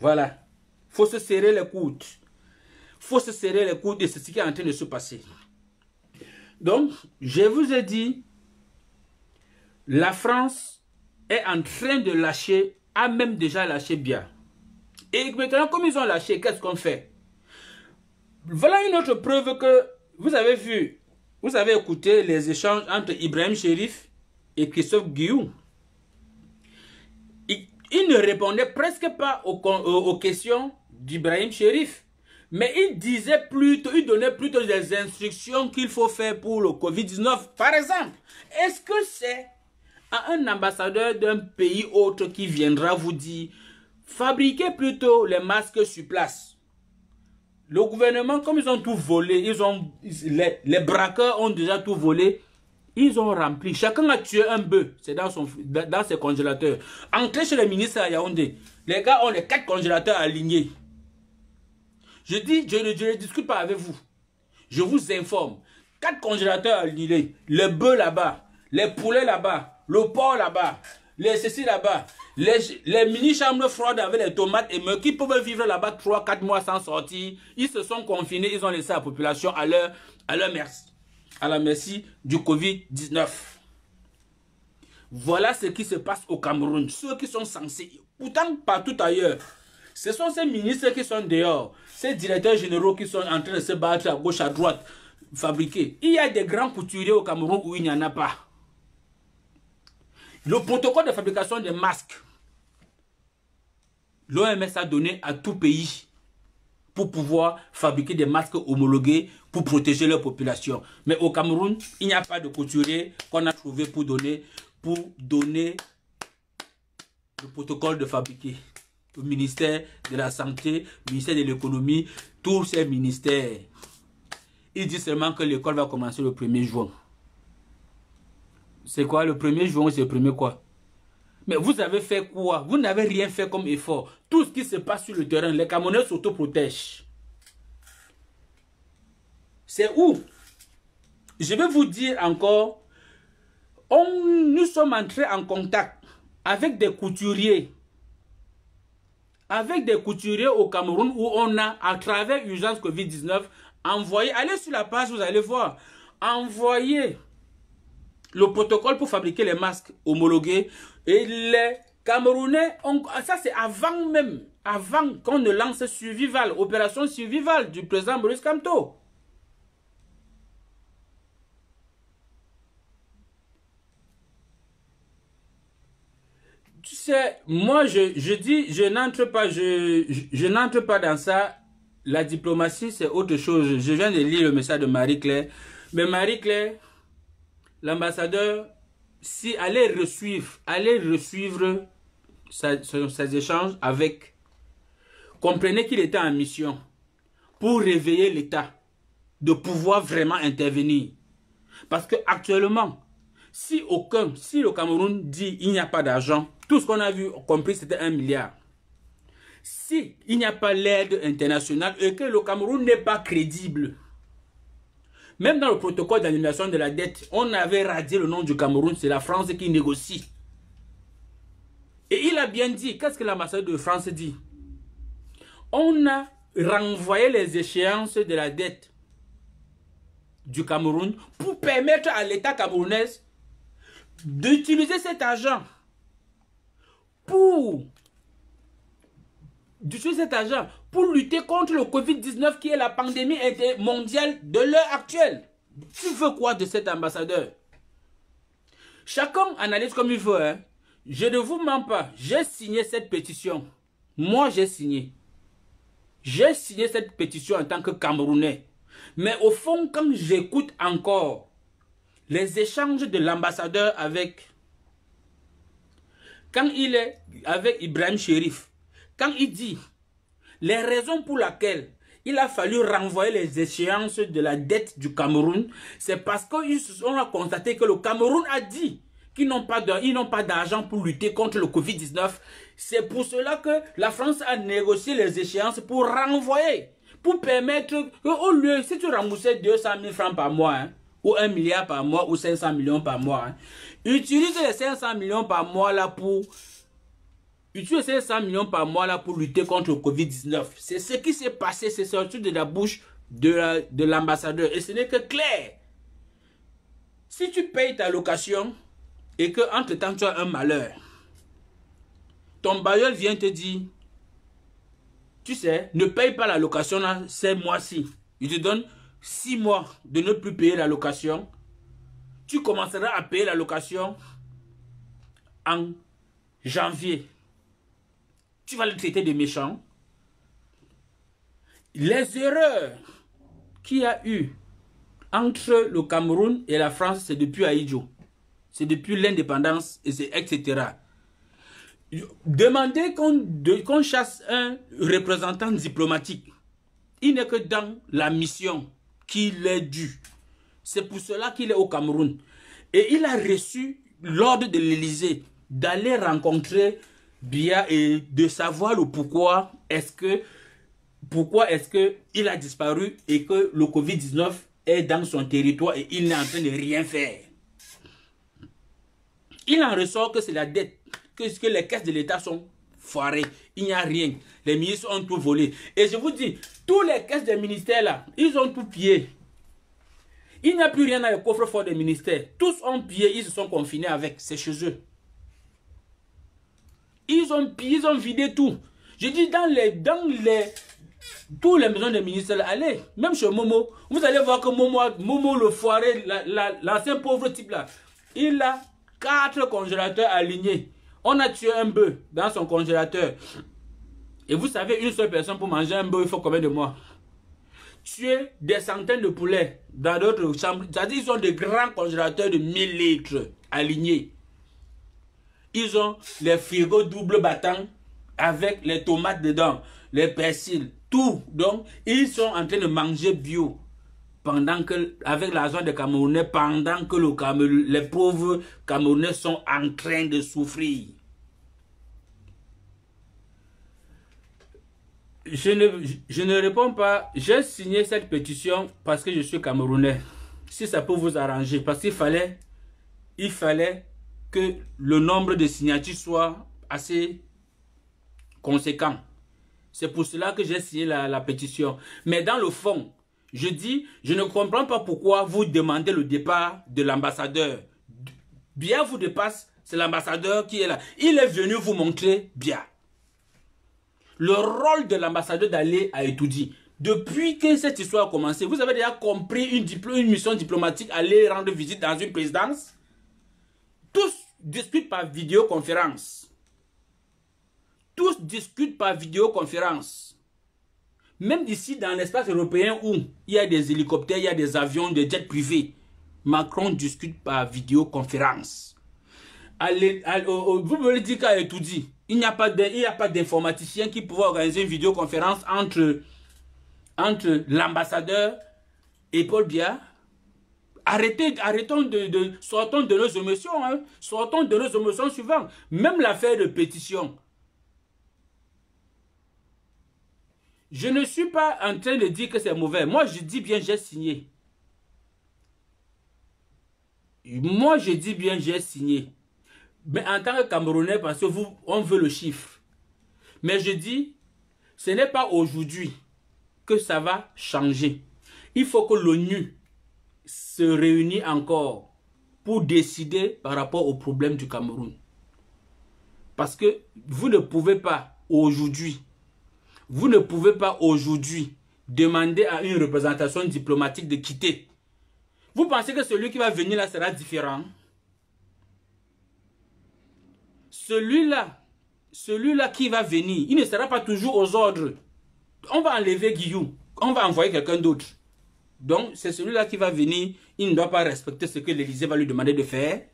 Speaker 2: Voilà. Il faut se serrer les coudes. Il faut se serrer les coudes et c'est ce qui est en train de se passer. Donc, je vous ai dit, la France est en train de lâcher, a même déjà lâché bien. Et maintenant, comme ils ont lâché, qu'est-ce qu'on fait? Voilà une autre preuve que vous avez vu, vous avez écouté les échanges entre Ibrahim Chérif et Christophe Guillou. Il ne répondait presque pas aux questions d'Ibrahim Chérif. Mais il disait plutôt, il donnait plutôt des instructions qu'il faut faire pour le Covid-19. Par exemple, est-ce que c'est à un ambassadeur d'un pays autre qui viendra vous dire, fabriquez plutôt les masques sur place? Le gouvernement, comme ils ont tout volé, les braqueurs ont déjà tout volé, ils ont rempli. Chacun a tué un bœuf, c'est dans ses congélateurs. Entrez chez les ministres à Yaoundé, les gars ont les 4 congélateurs alignés. Je dis, je ne discute pas avec vous. Je vous informe. 4 congélateurs alignés, les bœufs là-bas, les poulets là-bas, le porc là-bas, les ceci là-bas, les mini-chambres froides avec les tomates et mecs qui peuvent vivre là-bas 3-4 mois sans sortir. Ils se sont confinés, ils ont laissé la population à leur merci. À la merci du Covid-19. Voilà ce qui se passe au Cameroun. Ceux qui sont censés, pourtant partout ailleurs, ce sont ces ministres qui sont dehors, ces directeurs généraux qui sont en train de se battre à gauche, à droite, fabriquer. Il y a des grands couturiers au Cameroun où il n'y en a pas. Le protocole de fabrication des masques, l'OMS a donné à tout pays pour pouvoir fabriquer des masques homologués pour protéger leur population. Mais au Cameroun, il n'y a pas de couturier qu'on a trouvé pour donner le protocole de fabriquer. Le ministère de la Santé, le ministère de l'Économie, tous ces ministères. Ils disent seulement que l'école va commencer le 1er juin. C'est quoi le 1er juin? C'est le 1er quoi? Mais vous avez fait quoi? Vous n'avez rien fait comme effort. Tout ce qui se passe sur le terrain, les Camerounais s'autoprotègent. C'est où? Je vais vous dire encore, nous sommes entrés en contact avec des couturiers. Avec des couturiers au Cameroun où on a, à travers Urgence Covid-19, envoyé, allez sur la page, vous allez voir, envoyé le protocole pour fabriquer les masques homologués. Et les Camerounais, ça c'est avant même, avant qu'on ne lance Survival, opération Survival du président Maurice Kamto. Tu sais, moi je dis, je n'entre pas dans ça. La diplomatie c'est autre chose. Je viens de lire le message de Marie-Claire. Mais Marie-Claire, l'ambassadeur, si allez resuivre ses échanges avec, comprenez qu'il était en mission pour réveiller l'État, de pouvoir vraiment intervenir. Parce que actuellement, si le Cameroun dit il n'y a pas d'argent, tout ce qu'on a vu, compris, c'était 1 milliard. Si il n'y a pas l'aide internationale et que le Cameroun n'est pas crédible, Même dans le protocole d'annulation de la dette, on avait radié le nom du Cameroun, c'est la France qui négocie. Et il a bien dit, qu'est-ce que l'ambassadeur de France dit? On a renvoyé les échéances de la dette du Cameroun pour permettre à l'État camerounais d'utiliser cet argent pour lutter contre le Covid-19 qui est la pandémie mondiale de l'heure actuelle. Tu veux quoi de cet ambassadeur? Chacun analyse comme il veut. Hein. Je ne vous mens pas. J'ai signé cette pétition. Moi, j'ai signé. J'ai signé cette pétition en tant que Camerounais. Mais au fond, quand j'écoute encore les échanges de l'ambassadeur avec... Quand il est avec Ibrahim Chérif, quand il dit les raisons pour lesquelles il a fallu renvoyer les échéances de la dette du Cameroun, c'est parce qu'on a constaté que le Cameroun a dit qu'ils n'ont pas d'argent pour lutter contre le Covid-19. C'est pour cela que la France a négocié les échéances pour renvoyer, pour permettre qu'au lieu, si tu remboursais 200 000 francs par mois, hein, ou 1 milliard par mois, ou 500 millions par mois, hein, utilise les 500 millions par mois là pour... Utilise ces 100 millions par mois là pour lutter contre le Covid-19. C'est ce qui s'est passé, c'est sorti de la bouche de l'ambassadeur. Et ce n'est que clair. Si tu payes ta location et que entre-temps tu as un malheur, ton bailleur vient te dire, tu sais, ne paye pas la location là, ces mois-ci. Il te donne 6 mois de ne plus payer la location. Tu commenceras à payer la location en janvier. Tu vas le traiter de méchant. Les erreurs qu'il y a eu entre le Cameroun et la France, c'est depuis Ahidjo. C'est depuis l'indépendance, etc. Demandez qu'on chasse un représentant diplomatique. Il n'est que dans la mission qu'il est dû. C'est pour cela qu'il est au Cameroun. Et il a reçu l'ordre de l'Élysée d'aller rencontrer Biya et de savoir le pourquoi est-ce que il a disparu et que le Covid-19 est dans son territoire et il n'est en train de rien faire. Il en ressort que c'est la dette, que les caisses de l'État sont foirées. Il n'y a rien. Les ministres ont tout volé. Et je vous dis, tous les caisses des ministères là, ils ont tout pillé. Il n'y a plus rien dans le coffre-fort des ministères. Tous ont pillé, ils se sont confinés avec. C'est chez eux. Ils ont vidé tout. Je dis tous les maisons des ministères, allez, même chez Momo, vous allez voir que Momo le foiré, l'ancien pauvre type là, il a 4 congélateurs alignés. On a tué un bœuf dans son congélateur. Et vous savez, une seule personne pour manger un bœuf, il faut combien de mois? Tuer des centaines de poulets dans d'autres chambres. C'est-à-dire qu'ils ont des grands congélateurs de 1000 litres alignés. Ils ont les frigos double battant avec les tomates dedans, les persils, tout. Donc, ils sont en train de manger bio pendant que, avec l'argent des Camerounais, pendant que les pauvres Camerounais sont en train de souffrir. Je ne réponds pas. J'ai signé cette pétition parce que je suis Camerounais. Si ça peut vous arranger, parce qu'il fallait que le nombre de signatures soit assez conséquent. C'est pour cela que j'ai signé la pétition. Mais dans le fond, je dis, je ne comprends pas pourquoi vous demandez le départ de l'ambassadeur. Biya vous dépasse, c'est l'ambassadeur qui est là. Il est venu vous montrer Biya. Le rôle de l'ambassadeur d'aller à Etoudi. Depuis que cette histoire a commencé, vous avez déjà compris une mission diplomatique, aller rendre visite dans une présidence. Tous discutent par vidéoconférence. Tous discutent par vidéoconférence. Même ici, dans l'espace européen où il y a des hélicoptères, il y a des avions, des jets privés, Macron discute par vidéoconférence. Vous me le dites qu'à Etoudi, il n'y a pas d'informaticien qui pouvait organiser une vidéoconférence entre l'ambassadeur et Paul Biya. Sortons de nos émotions. Hein. Sortons de nos émotions suivantes. Même l'affaire de pétition. Je ne suis pas en train de dire que c'est mauvais. Moi, je dis bien, j'ai signé. Moi, je dis bien, j'ai signé. Mais en tant que Camerounais, parce que vous, on veut le chiffre. Mais je dis, ce n'est pas aujourd'hui que ça va changer. Il faut que l'ONU se réunisse encore pour décider par rapport au problème du Cameroun. Parce que vous ne pouvez pas aujourd'hui, demander à une représentation diplomatique de quitter. Vous pensez que celui qui va venir là sera différent? Celui-là qui va venir, il ne sera pas toujours aux ordres. On va enlever Guillaume, on va envoyer quelqu'un d'autre. Donc, c'est celui-là qui va venir, il ne doit pas respecter ce que l'Élysée va lui demander de faire.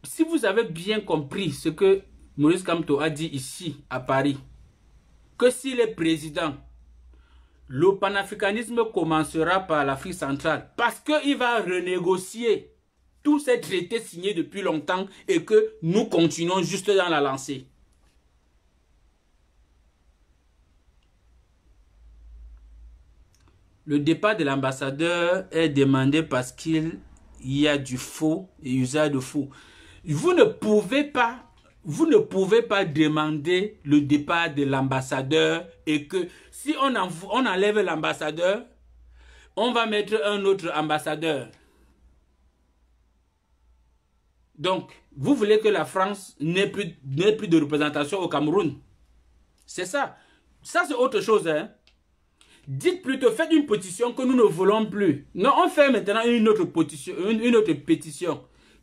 Speaker 2: Si vous avez bien compris ce que Maurice Kamto a dit ici, à Paris, que s'il est président, le panafricanisme commencera par l'Afrique centrale parce qu'il va renégocier tous ces traités signés depuis longtemps et que nous continuons juste dans la lancée. Le départ de l'ambassadeur est demandé parce qu'il y a du faux et usage de faux. Vous ne pouvez pas demander le départ de l'ambassadeur et que si on enlève l'ambassadeur, on va mettre un autre ambassadeur. Donc, vous voulez que la France n'ait plus de représentation au Cameroun. C'est ça. Ça, c'est autre chose, hein. Dites plutôt, faites une pétition que nous ne voulons plus. Non, on fait maintenant une autre pétition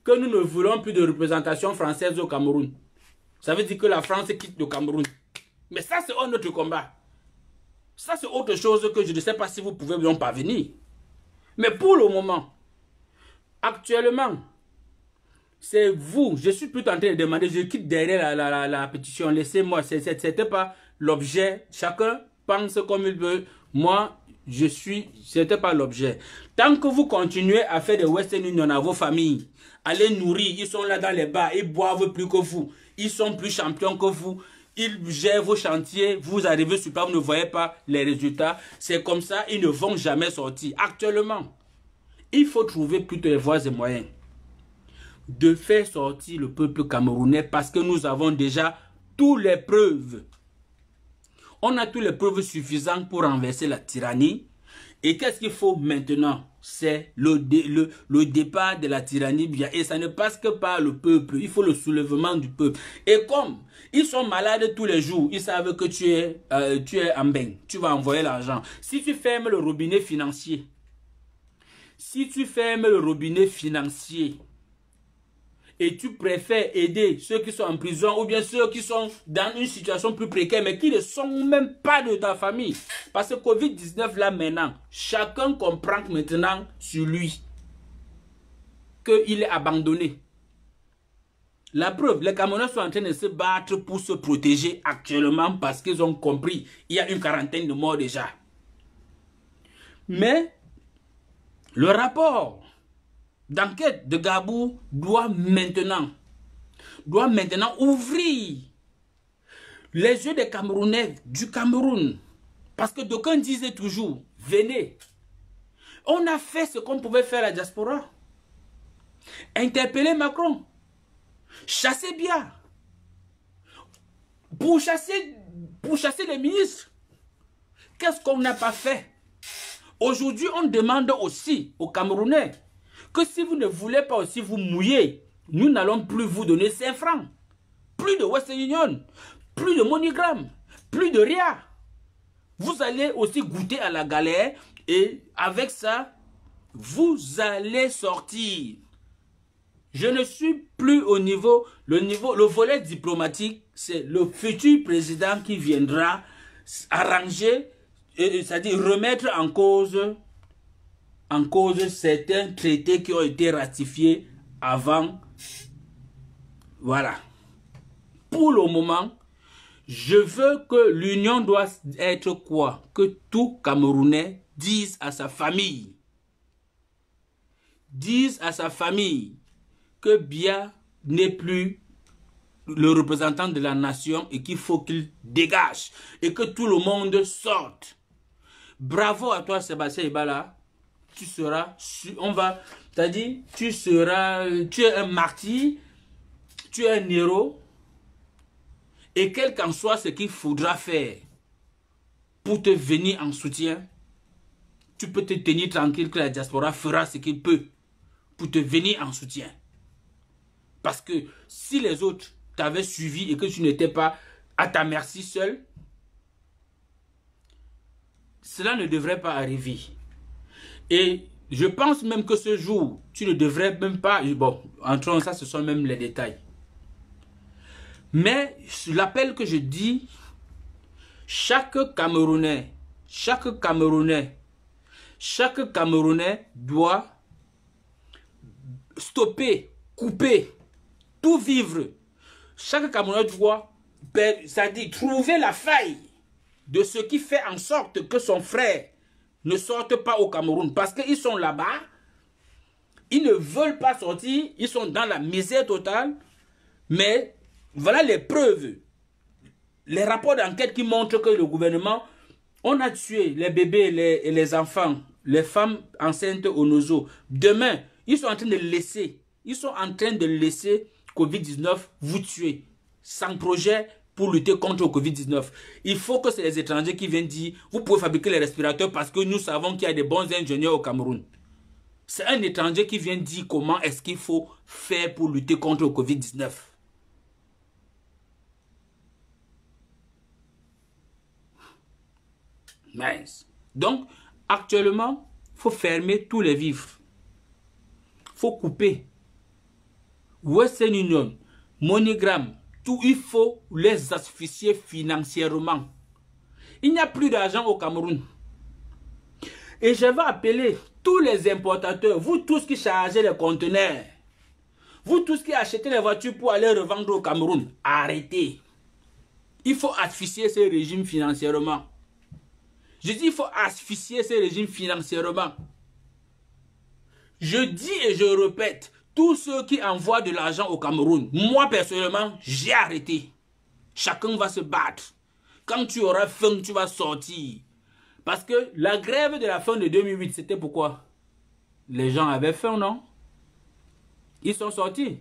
Speaker 2: que nous ne voulons plus de représentation française au Cameroun. Ça veut dire que la France quitte le Cameroun. Mais ça, c'est un autre combat. Ça, c'est autre chose que je ne sais pas si vous pouvez bien parvenir. Mais pour le moment, actuellement, c'est vous. Je suis plutôt en train de demander, je quitte derrière la pétition. Laissez-moi, ce n'était pas l'objet. Chacun pense comme il veut. Moi, c'était pas l'objet. Tant que vous continuez à faire des Western Union à vos familles, à les nourrir, ils sont là dans les bars, ils boivent plus que vous, ils sont plus champions que vous, ils gèrent vos chantiers, vous arrivez sur place, vous ne voyez pas les résultats. C'est comme ça, ils ne vont jamais sortir. Actuellement, il faut trouver plutôt les voies et moyens de faire sortir le peuple camerounais parce que nous avons déjà toutes les preuves. On a toutes les preuves suffisantes pour renverser la tyrannie. Et qu'est-ce qu'il faut maintenant? C'est le départ de la tyrannie. Et ça ne passe que par le peuple. Il faut le soulèvement du peuple. Et comme ils sont malades tous les jours, ils savent que tu es en bain. Tu vas envoyer l'argent. Si tu fermes le robinet financier, et tu préfères aider ceux qui sont en prison ou bien ceux qui sont dans une situation plus précaire mais qui ne sont même pas de ta famille. Parce que Covid-19 là maintenant, chacun comprend maintenant sur lui qu'il est abandonné. La preuve, les Camerounais sont en train de se battre pour se protéger actuellement parce qu'ils ont compris il y a une quarantaine de morts déjà. Mais le rapport d'enquête de Gbagbo doit maintenant ouvrir les yeux des Camerounais du Cameroun. Parce que d'aucuns disaient toujours, venez. On a fait ce qu'on pouvait faire à la diaspora. Interpeller Macron. Chasser bien. Pour chasser les ministres. Qu'est-ce qu'on n'a pas fait? Aujourd'hui, on demande aussi aux Camerounais que si vous ne voulez pas aussi vous mouiller, nous n'allons plus vous donner 5 francs. Plus de Western Union, plus de MoneyGram, plus de RIA. Vous allez aussi goûter à la galère et avec ça, vous allez sortir. Je ne suis plus au niveau, le volet diplomatique, c'est le futur président qui viendra arranger, c'est-à-dire remettre en cause certains traités qui ont été ratifiés avant. Voilà. Pour le moment, je veux que l'union doit être quoi? Que tout Camerounais dise à sa famille. Dise à sa famille que Biya n'est plus le représentant de la nation et qu'il faut qu'il dégage et que tout le monde sorte. Bravo à toi Sébastien Ibala. tu seras, c'est-à-dire, tu es un martyr, tu es un héros, et quel qu'en soit ce qu'il faudra faire pour te venir en soutien, tu peux te tenir tranquille que la diaspora fera ce qu'il peut pour te venir en soutien. Parce que si les autres t'avaient suivi et que tu n'étais pas à ta merci seul, cela ne devrait pas arriver. Et je pense même que ce jour, tu ne devrais même pas... Bon, entrons, ça ce sont même les détails. Mais l'appel que je dis, chaque Camerounais doit stopper, couper, tout vivre. Chaque Camerounais doit, c'est-à-dire trouver la faille de ce qui fait en sorte que son frère ne sorte pas au Cameroun. Parce qu'ils sont là-bas, ils ne veulent pas sortir, ils sont dans la misère totale, mais voilà les preuves, les rapports d'enquête qui montrent que le gouvernement, on a tué les bébés et les enfants, les femmes enceintes au nozo. Demain, ils sont en train de laisser Covid-19 vous tuer, sans projet pour lutter contre le Covid-19. Il faut que c'est les étrangers qui viennent dire, vous pouvez fabriquer les respirateurs parce que nous savons qu'il y a des bons ingénieurs au Cameroun. C'est un étranger qui vient dire comment est-ce qu'il faut faire pour lutter contre le Covid-19. Nice. Donc, actuellement, il faut fermer tous les vivres. Il faut couper. Western Union, MoneyGram, tout, il faut les asphyxier financièrement. Il n'y a plus d'argent au Cameroun. Et je vais appeler tous les importateurs, vous tous qui chargez les conteneurs, vous tous qui achetez les voitures pour aller revendre au Cameroun, arrêtez. Il faut asphyxier ce régime financièrement. Je dis il faut asphyxier ce régime financièrement. Je dis et je répète, tous ceux qui envoient de l'argent au Cameroun, moi personnellement, j'ai arrêté. Chacun va se battre. Quand tu auras faim, tu vas sortir. Parce que la grève de la fin de 2008, c'était pourquoi? Les gens avaient faim, non? Ils sont sortis.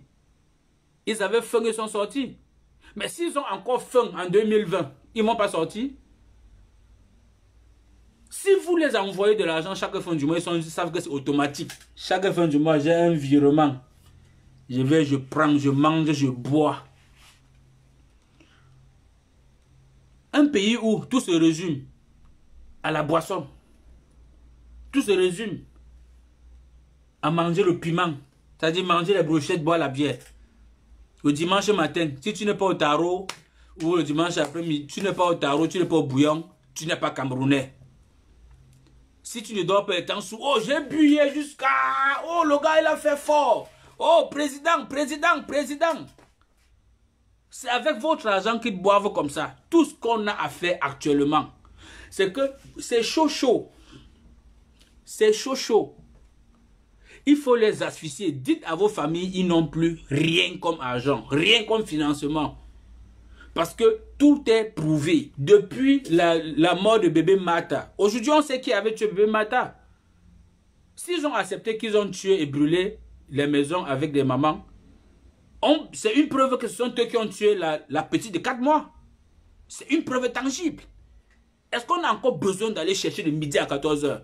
Speaker 2: Ils avaient faim, ils sont sortis. Mais s'ils ont encore faim en 2020, ils ne vont pas sortir. Si vous les envoyez de l'argent chaque fin du mois, ils savent que c'est automatique. Chaque fin du mois, j'ai un virement. Je prends, je mange, je bois. Un pays où tout se résume à la boisson. Tout se résume à manger le piment. C'est-à-dire manger les brochettes, boire la bière. Le dimanche matin, si tu n'es pas au tarot, ou le dimanche après-midi, tu n'es pas au tarot, tu n'es pas au bouillon, tu n'es pas camerounais. Si tu ne dors pas le temps sous, oh j'ai bu hier jusqu'à, oh le gars il a fait fort, oh président. C'est avec votre argent qu'ils boivent comme ça. Tout ce qu'on a à faire actuellement, c'est que c'est chaud. C'est chaud. Il faut les asphyxier. Dites à vos familles, ils n'ont plus rien comme argent, rien comme financement. Parce que tout est prouvé. Depuis la mort de bébé Mata. Aujourd'hui, on sait qui avait tué bébé Mata. S'ils ont accepté qu'ils ont tué et brûlé les maisons avec des mamans, c'est une preuve que ce sont eux qui ont tué la petite de 4 mois. C'est une preuve tangible. Est-ce qu'on a encore besoin d'aller chercher de midi à 14 h?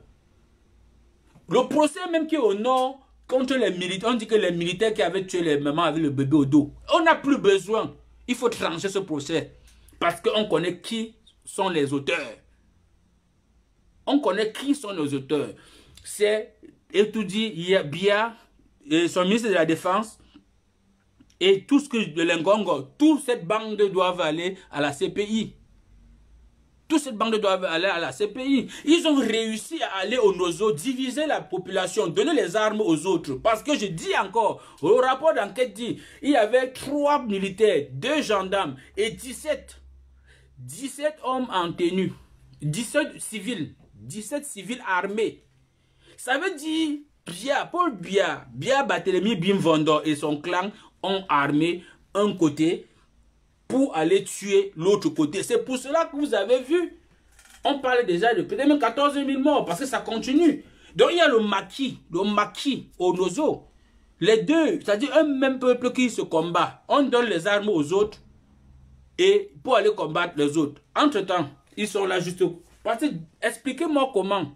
Speaker 2: Le procès même qui est au nord contre les militaires, on dit que les militaires qui avaient tué les mamans avec le bébé au dos. On n'a plus besoin. Il faut trancher ce procès. Parce qu'on connaît qui sont les auteurs. On connaît qui sont les auteurs. C'est Etoudi Bia, son ministre de la Défense, et tout ce que de Lengongo, toute cette bande doivent aller à la CPI. Toute cette bande doivent aller à la CPI. Ils ont réussi à aller au Nozo, diviser la population, donner les armes aux autres. Parce que je dis encore, le rapport d'enquête dit, il y avait 3 militaires, 2 gendarmes et 17 hommes en tenue. 17 civils armés. Ça veut dire, Paul Biya, Barthélemy Bimvondo et son clan ont armé un côté pour aller tuer l'autre côté. C'est pour cela que vous avez vu, on parle déjà de peut-être même 14 000 morts, parce que ça continue. Donc il y a le maquis Onozo. Les deux, c'est-à-dire un même peuple qui se combat. On donne les armes aux autres et pour aller combattre les autres. Entre-temps, ils sont là juste... Parce que, expliquez-moi comment.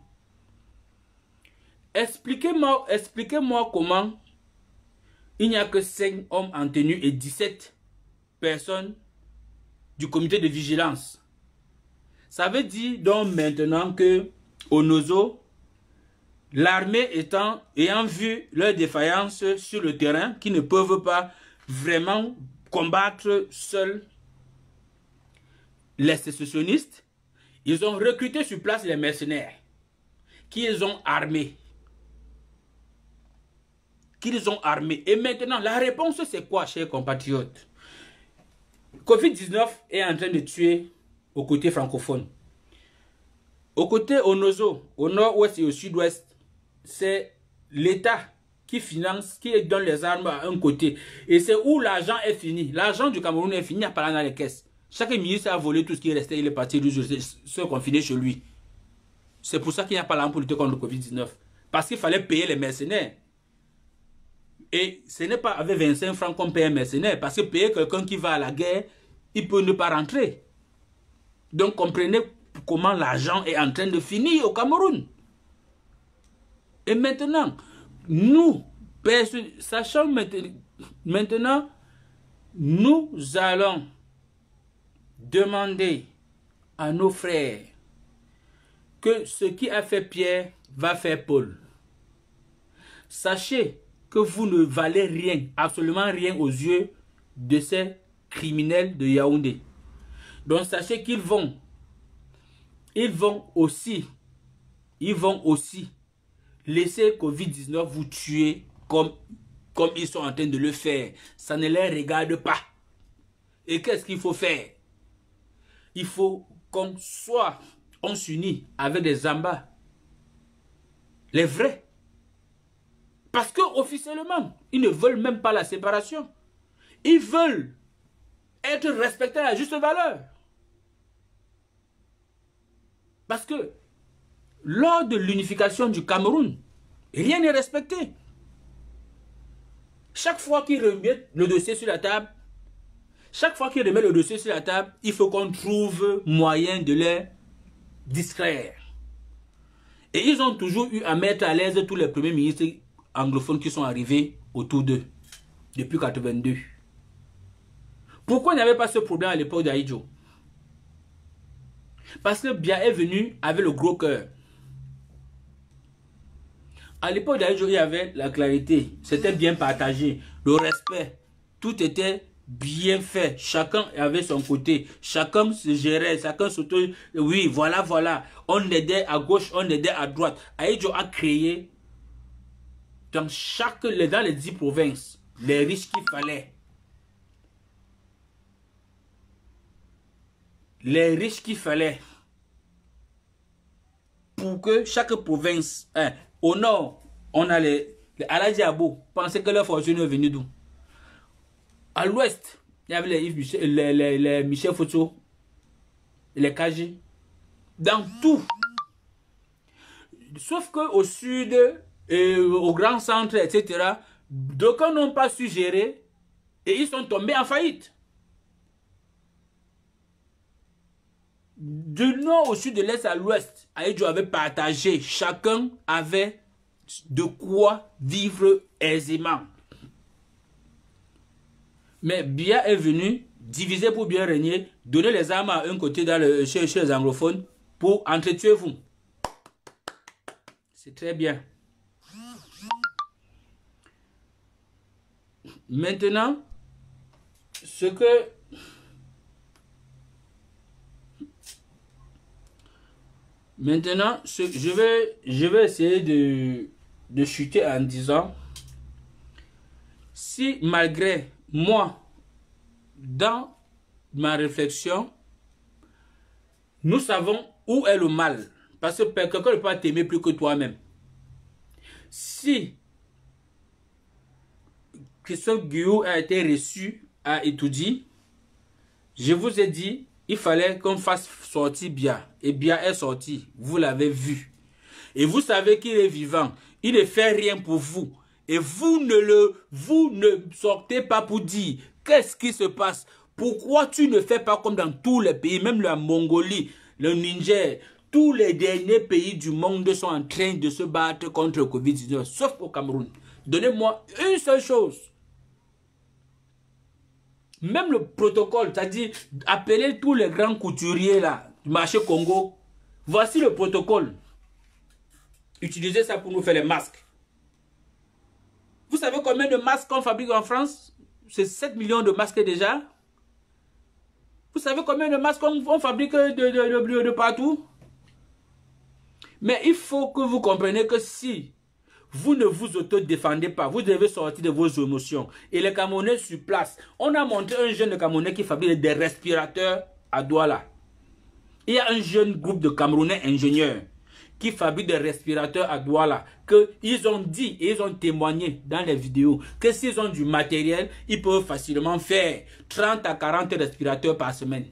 Speaker 2: Expliquez-moi comment il n'y a que 5 hommes en tenue et 17 personnes du comité de vigilance. Ça veut dire donc maintenant que Onozo, l'armée ayant vu leur défaillance sur le terrain, qui ne peuvent pas vraiment combattre seuls les sécessionnistes, ils ont recruté sur place les mercenaires qu'ils ont armés. Et maintenant, la réponse c'est quoi, chers compatriotes? Covid-19 est en train de tuer au côté francophone. Au côté Onozo, au nord-ouest et au sud-ouest, c'est l'État qui finance, qui donne les armes à un côté. Et c'est où l'argent est fini. L'argent du Cameroun est fini à parler dans les caisses. Chaque ministre a volé tout ce qui restait, il est parti se confiner chez lui. C'est pour ça qu'il n'y a pas l'arme pour lutter contre le Covid-19. Parce qu'il fallait payer les mercenaires. Et ce n'est pas avec 25 francs qu'on paye un mercenaire. Parce que payer quelqu'un qui va à la guerre, il peut ne pas rentrer. Donc comprenez comment l'argent est en train de finir au Cameroun. Et maintenant, nous, sachant maintenant, nous allons demander à nos frères que ce qui a fait Pierre va faire Paul. Sachez que vous ne valez rien, absolument rien aux yeux de ces criminels de Yaoundé. Donc sachez qu'ils vont aussi laisser Covid-19 vous tuer comme ils sont en train de le faire. Ça ne les regarde pas. Et qu'est-ce qu'il faut faire? Il faut qu'on s'unit avec des Zambas. Les vrais. Parce qu'officiellement, ils ne veulent même pas la séparation. Ils veulent être respectés à la juste valeur. Parce que lors de l'unification du Cameroun, rien n'est respecté. Chaque fois qu'ils remettent le dossier sur la table, il faut qu'on trouve moyen de les distraire. Et ils ont toujours eu à mettre à l'aise tous les premiers ministres anglophones qui sont arrivés autour d'eux depuis 1982. Pourquoi il n'y avait pas ce problème à l'époque d'Ahidjo? Parce que Biya est venu avec le gros cœur. À l'époque d'Ahidjo, il y avait la clarité, c'était bien partagé, le respect, tout était bien fait, chacun avait son côté, chacun se gérait, chacun s'auto... Oui, voilà, on aidait à gauche, on aidait à droite. Ahidjo a créé dans les 10 provinces, les riches qu'il fallait. Les riches qu'il fallait. Pour que chaque province, au nord, on a les Aladjiabo, pensez que leur fortune est venue d'où? À l'ouest, il y avait les Michel Foto, les Kaji, dans tout. Sauf qu'au sud, au grand centre, etc., d'aucuns n'ont pas su gérer et ils sont tombés en faillite. Du nord au sud, de l'est à l'ouest, Ahidjo avait partagé. Chacun avait de quoi vivre aisément. Mais Biya est venu diviser pour bien régner, donner les armes à un côté chez les anglophones pour entretuer vous. C'est très bien. Maintenant, je vais essayer de chuter en disant, si malgré moi, dans ma réflexion, nous savons où est le mal, parce que quelqu'un ne peut pas t'aimer plus que toi-même. Si Christophe Guillou a été reçu à Etoudi, je vous ai dit, il fallait qu'on fasse sortir Biya. Et Biya est sorti. Vous l'avez vu. Et vous savez qu'il est vivant. Il ne fait rien pour vous. Et vous ne sortez pas pour dire qu'est-ce qui se passe. Pourquoi tu ne fais pas comme dans tous les pays, même la Mongolie, le Niger, tous les derniers pays du monde sont en train de se battre contre le Covid-19, sauf au Cameroun. Donnez-moi une seule chose. Même le protocole, c'est-à-dire appeler tous les grands couturiers là, du marché Congo. Voici le protocole. Utilisez ça pour nous faire les masques. Vous savez combien de masques on fabrique en France? C'est 7 millions de masques déjà. Vous savez combien de masques on fabrique de partout? Mais il faut que vous compreniez que si vous ne vous auto-défendez pas, vous devez sortir de vos émotions. Et les Camerounais sur place, on a montré un jeune Camerounais qui fabrique des respirateurs à Douala. Il y a un jeune groupe de Camerounais ingénieurs qui fabriquent des respirateurs à Douala, qu'ils ont dit et ils ont témoigné dans les vidéos que s'ils ont du matériel, ils peuvent facilement faire 30 à 40 respirateurs par semaine.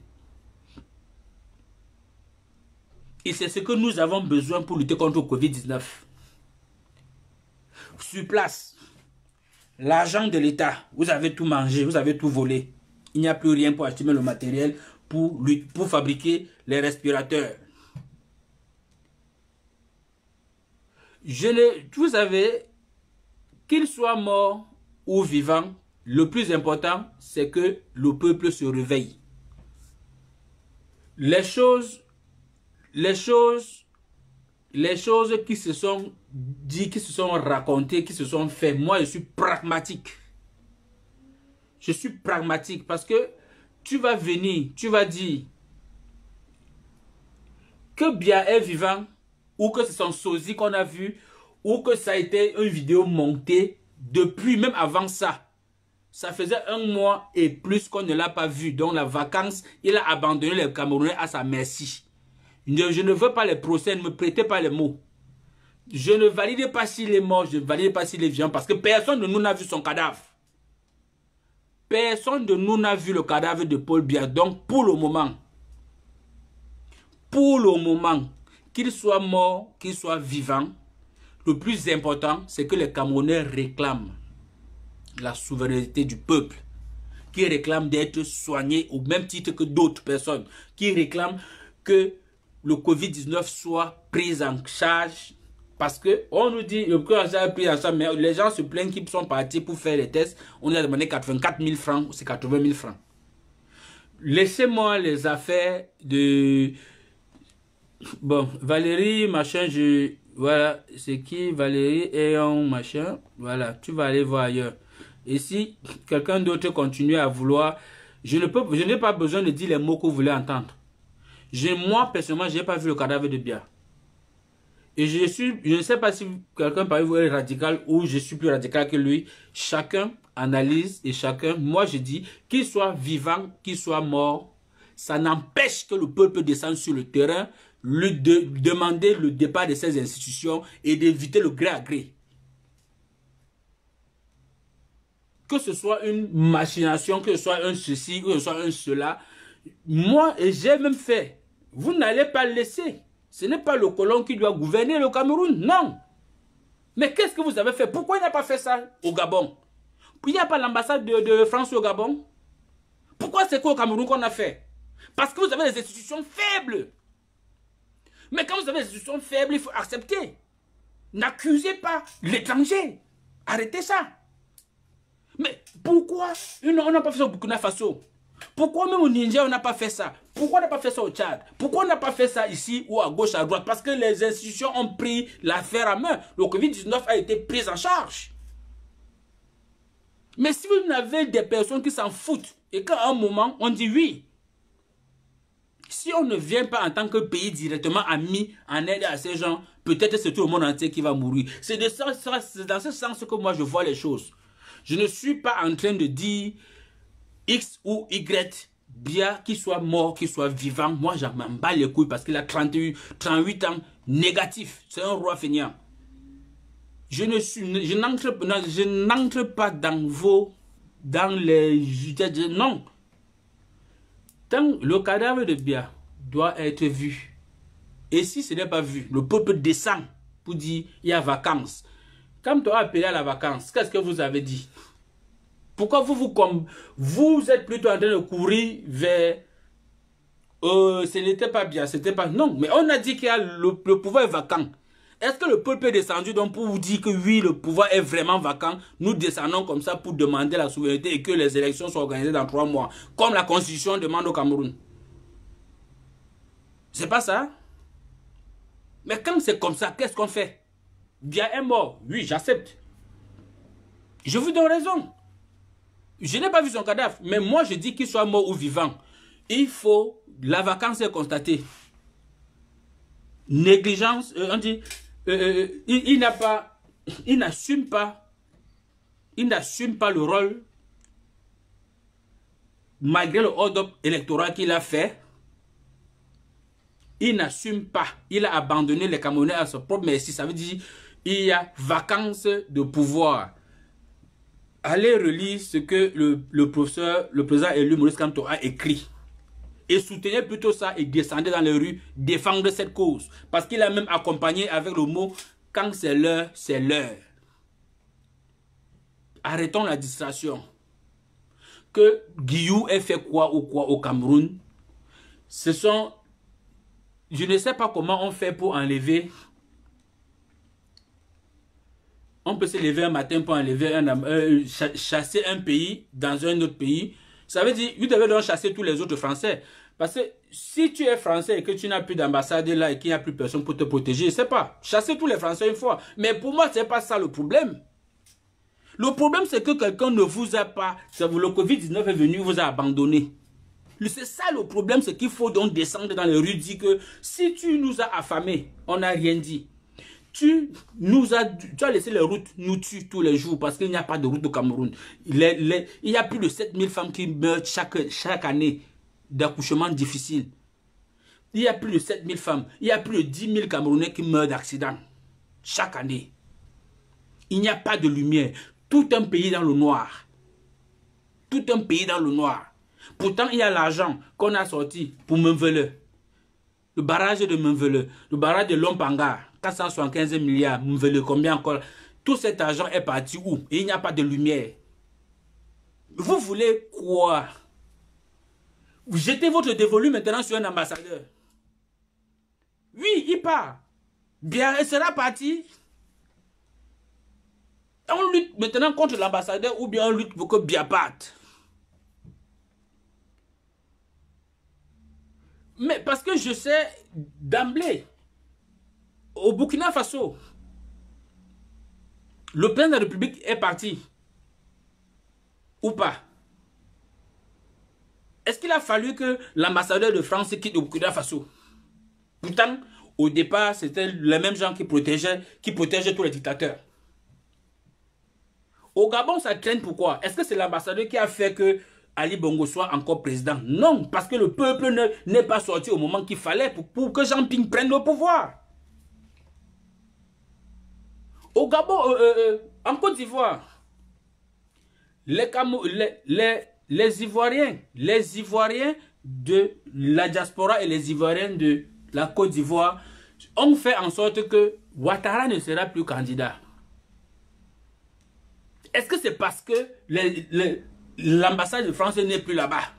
Speaker 2: Et c'est ce que nous avons besoin pour lutter contre le Covid-19. Sur place, l'argent de l'État, vous avez tout mangé, vous avez tout volé. Il n'y a plus rien pour acheter le matériel pour fabriquer les respirateurs. Vous savez, qu'il soit mort ou vivant, le plus important, c'est que le peuple se réveille. Les choses qui se sont dites, qui se sont racontées, qui se sont faites, moi je suis pragmatique. Je suis pragmatique parce que tu vas venir, tu vas dire que Biya est vivant, ou que c'est son sosie qu'on a vu, ou que ça a été une vidéo montée depuis, même avant ça. Ça faisait 1 mois et plus qu'on ne l'a pas vu. Donc la vacance, il a abandonné les Camerounais à sa merci. Je ne veux pas les procès, ne me prêtez pas les mots. Je ne valide pas s'il est mort, je ne valide pas s'il est vivant, parce que personne de nous n'a vu son cadavre. Personne de nous n'a vu le cadavre de Paul Biya. Donc pour le moment, qu'il soit mort, qu'il soit vivant, le plus important, c'est que les Camerounais réclament la souveraineté du peuple, qui réclament d'être soignés au même titre que d'autres personnes, qui réclament que le Covid-19 soit pris en charge, parce que on nous dit le Covid-19 est pris en charge, mais les gens se plaignent qu'ils sont partis pour faire les tests, on leur a demandé 84 000 francs, c'est 80 000 francs. Laissez-moi les affaires de... Bon, Valérie, machin, voilà, c'est qui Valérie et un machin, voilà, tu vas aller voir ailleurs. Et si quelqu'un d'autre continue à vouloir, je n'ai pas besoin de dire les mots que vous voulez entendre. Moi, personnellement, je n'ai pas vu le cadavre de Biya. Et je ne sais pas si quelqu'un parmi vous est radical ou je suis plus radical que lui. Chacun analyse et chacun, moi je dis, qu'il soit vivant, qu'il soit mort, ça n'empêche que le peuple descende sur le terrain, demander le départ de ces institutions et d'éviter le gré à gré. Que ce soit une machination, que ce soit un ceci, que ce soit un cela, moi, j'ai même fait. Vous n'allez pas le laisser. Ce n'est pas le colon qui doit gouverner le Cameroun, non. Mais qu'est-ce que vous avez fait? Pourquoi il n'a pas fait ça au Gabon? Il n'y a pas l'ambassade de France au Gabon? Pourquoi c'est qu'au Cameroun qu'on a fait? Parce que vous avez des institutions faibles. Mais quand vous avez des institutions faibles, il faut accepter. N'accusez pas l'étranger. Arrêtez ça. Mais pourquoi on n'a pas fait ça au Burkina Faso? Pourquoi même au Niger on n'a pas fait ça? Pourquoi on n'a pas fait ça au Tchad? Pourquoi on n'a pas fait ça ici ou à gauche, à droite? Parce que les institutions ont pris l'affaire à main. Le Covid-19 a été pris en charge. Mais si vous avez des personnes qui s'en foutent et qu'à un moment on dit oui, si on ne vient pas en tant que pays directement ami en aide à ces gens, peut-être c'est tout le monde entier qui va mourir. C'est dans ce sens que moi je vois les choses. Je ne suis pas en train de dire X ou Y, Biya, qu'il soit mort, qu'il soit vivant. Moi, j'en m'en bats les couilles parce qu'il a 38 ans négatif. C'est un roi feignant. Je n'entre pas dans les... Non. Tant le cadavre de Biya doit être vu. Et si ce n'est pas vu, le peuple descend pour dire il y a vacances. Quand on a appelé à la vacance, qu'est-ce que vous avez dit? Pourquoi vous êtes plutôt en train de courir vers... ce n'était pas bien, c'était pas... Non, mais on a dit qu'il y a le pouvoir est vacant. Est-ce que le peuple est descendu donc pour vous dire que oui, le pouvoir est vraiment vacant? Nous descendons comme ça pour demander la souveraineté et que les élections soient organisées dans 3 mois, comme la Constitution demande au Cameroun. C'est pas ça? Mais quand c'est comme ça, qu'est-ce qu'on fait? Bien est mort. Oui, j'accepte. Je vous donne raison. Je n'ai pas vu son cadavre, mais moi je dis qu'il soit mort ou vivant. Il faut... La vacance est constatée. Négligence, on dit... il n'assume pas le rôle malgré le hold-up électoral qu'il a fait. Il n'assume pas. Il a abandonné les Camerounais à son propre merci. Ça veut dire il y a vacance de pouvoir. Allez relire ce que le président élu Maurice Kamto a écrit. Et soutenez plutôt ça et descendez dans les rues, défendre cette cause. Parce qu'il a même accompagné avec le mot « quand c'est l'heure, c'est l'heure ». Arrêtons la distraction. Que Guillou ait fait quoi au Cameroun, ce sont... Je ne sais pas comment on fait pour enlever... On peut se lever un matin pour enlever chasser un pays dans un autre pays. Ça veut dire, vous devez donc chasser tous les autres Français. Parce que si tu es Français et que tu n'as plus d'ambassade là et qu'il n'y a plus personne pour te protéger, je ne sais pas. Chasser tous les Français une fois. Mais pour moi, ce n'est pas ça le problème. Le problème, c'est que quelqu'un ne vous a pas... Le Covid-19 est venu, vous a abandonné. C'est ça le problème, c'est qu'il faut donc descendre dans les rues, dire que si tu nous as affamés, on n'a rien dit. Tu as laissé les routes nous tuer tous les jours parce qu'il n'y a pas de route au Cameroun. Il y a plus de 7000 femmes qui meurent chaque année d'accouchement difficile. Il y a plus de 7000 femmes. Il y a plus de 10 000 Camerounais qui meurent d'accident chaque année. Il n'y a pas de lumière. Tout un pays dans le noir. Tout un pays dans le noir. Pourtant, il y a l'argent qu'on a sorti pour Menvele. Le barrage de Menvele. Le barrage de Lompanga. 475 milliards, combien encore? Tout cet argent est parti où? Et il n'y a pas de lumière. Vous voulez quoi? Vous jetez votre dévolu maintenant sur un ambassadeur. Oui, il part. Bien, il sera parti. On lutte maintenant contre l'ambassadeur ou bien on lutte pour que Biya parte. Mais parce que je sais d'emblée, au Burkina Faso, le président de la République est parti. Ou pas? Est-ce qu'il a fallu que l'ambassadeur de France quitte le Burkina Faso? Pourtant, au départ, c'était les mêmes gens qui protégeaient tous les dictateurs. Au Gabon, ça traîne pourquoi? Est-ce que c'est l'ambassadeur qui a fait que Ali Bongo soit encore président? Non, parce que le peuple n'est pas sorti au moment qu'il fallait pour que Jean Ping prenne le pouvoir. Au Gabon, en Côte d'Ivoire, les Ivoiriens de la diaspora et les Ivoiriens de la Côte d'Ivoire ont fait en sorte que Ouattara ne sera plus candidat. Est-ce que c'est parce que l'ambassade de France n'est plus là-bas?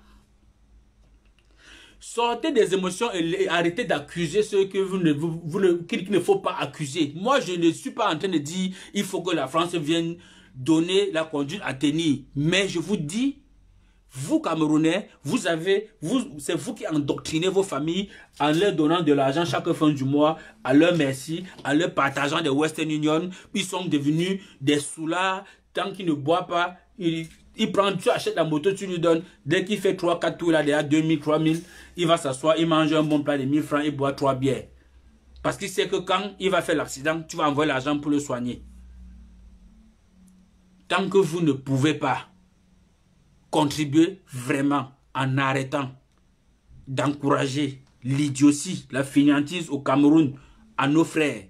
Speaker 2: Sortez des émotions et arrêtez d'accuser ceux que qu'il ne faut pas accuser. Moi, je ne suis pas en train de dire il faut que la France vienne donner la conduite à tenir. Mais je vous dis, vous Camerounais, c'est vous qui endoctrinez vos familles en leur donnant de l'argent chaque fin du mois, à leur merci, en leur partageant des Western Union. Ils sont devenus des soulards. Tant qu'il ne boit pas, il prend, tu achètes la moto, tu lui donnes. Dès qu'il fait 3-4 tours, là, déjà 2000, 3000, il va s'asseoir, il mange un bon plat de 1000 francs, il boit 3 bières. Parce qu'il sait que quand il va faire l'accident, tu vas envoyer l'argent pour le soigner. Tant que vous ne pouvez pas contribuer vraiment en arrêtant d'encourager l'idiotie, la fainéantise au Cameroun, à nos frères,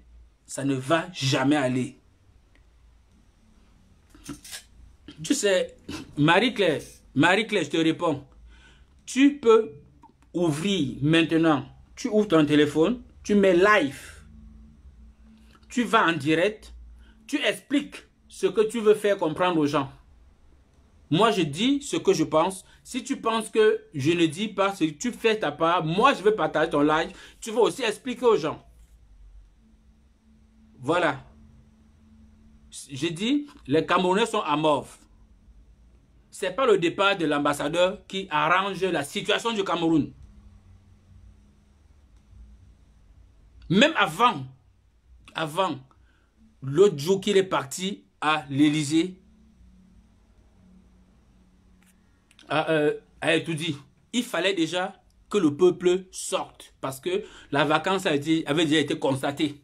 Speaker 2: ça ne va jamais aller. Tu sais, Marie-Claire, je te réponds. Tu peux ouvrir maintenant, tu ouvres ton téléphone, tu mets live. tu vas en direct, tu expliques ce que tu veux faire comprendre aux gens. Moi, je dis ce que je pense. Si tu penses que je ne dis pas ce que tu fais ta part, moi, je vais partager ton live. Tu vas aussi expliquer aux gens. Voilà. J'ai dit, les Camerounais sont amorphes. Ce n'est pas le départ de l'ambassadeur qui arrange la situation du Cameroun. Même avant, l'autre jour qu'il est parti à l'Élysée, a tout dit. Il fallait déjà que le peuple sorte parce que la vacance avait déjà été constatée.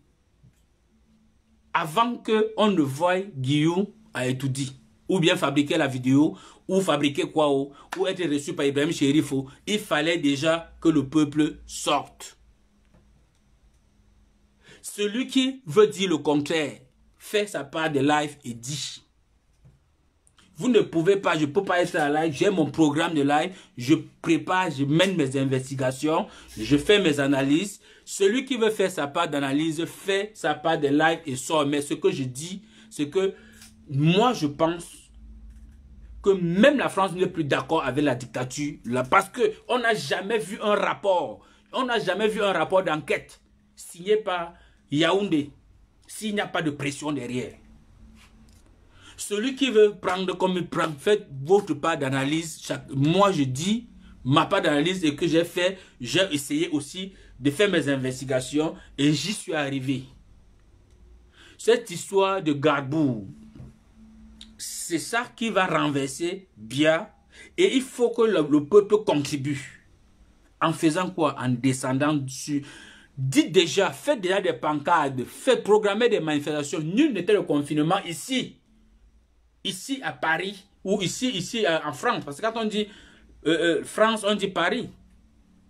Speaker 2: Avant qu'on ne voie Guillaume a tout dit. Ou bien fabriquer la vidéo, ou fabriquer quoi, ou être reçu par Ibrahim Chérifo, il fallait déjà que le peuple sorte. Celui qui veut dire le contraire, fait sa part de live et dit. Vous ne pouvez pas, je ne peux pas être à live, j'ai mon programme de live, je prépare, je mène mes investigations, je fais mes analyses. Celui qui veut faire sa part d'analyse, fait sa part de live et sort. Mais ce que je dis, c'est que moi je pense que même la France n'est plus d'accord avec la dictature, là, parce qu'on n'a jamais vu un rapport, d'enquête signé par Yaoundé, s'il n'y a pas de pression derrière. Celui qui veut prendre comme il prend, faites votre part d'analyse. Moi, je dis ma part d'analyse et que j'ai fait, j'ai essayé aussi de faire mes investigations et j'y suis arrivé. Cette histoire de Gbagbo, c'est ça qui va renverser bien et il faut que le peuple contribue. En faisant quoi? En descendant dessus. Dites déjà, faites déjà des pancartes, faites programmer des manifestations. Nul n'était le confinement ici. Ici à Paris ou ici en France. Parce que quand on dit France, on dit Paris.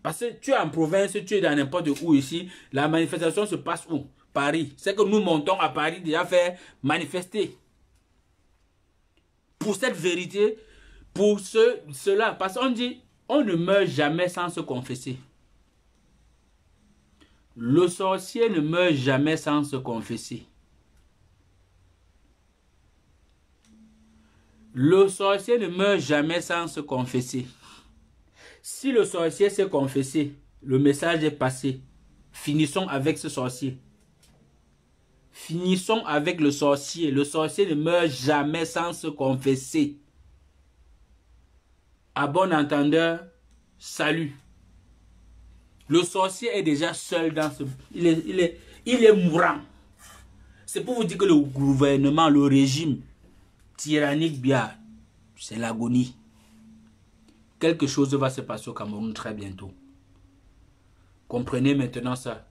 Speaker 2: Parce que tu es en province, tu es dans n'importe où ici. La manifestation se passe où? Paris. C'est que nous montons à Paris déjà faire manifester. Pour cette vérité, pour cela. Parce qu'on dit, on ne meurt jamais sans se confesser. Le sorcier ne meurt jamais sans se confesser. Le sorcier ne meurt jamais sans se confesser. Si le sorcier s'est confessé, le message est passé. Finissons avec ce sorcier. Finissons avec le sorcier. Le sorcier ne meurt jamais sans se confesser. À bon entendeur, salut. Le sorcier est déjà seul dans ce... Il est mourant. C'est pour vous dire que le gouvernement, le régime tyrannique, bien, c'est l'agonie. Quelque chose va se passer au Cameroun très bientôt. Comprenez maintenant ça.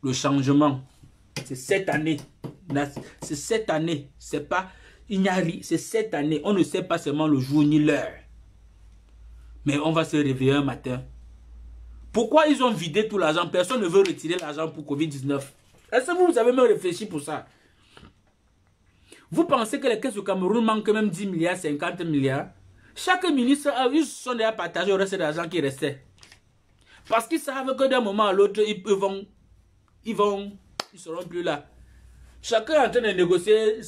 Speaker 2: Le changement, c'est cette année. C'est cette année. C'est pas... C'est cette année. On ne sait pas seulement le jour ni l'heure. Mais on va se réveiller un matin. Pourquoi ils ont vidé tout l'argent? Personne ne veut retirer l'argent pour Covid-19. Est-ce que vous avez même réfléchi pour ça? Vous pensez que les caisses du Cameroun manquent même 10 milliards, 50 milliards? Chaque ministre, ils sont déjà partagés au reste de l'argent qui restait. Parce qu'ils savent que d'un moment à l'autre, ils seront plus là. Chacun est en train de négocier.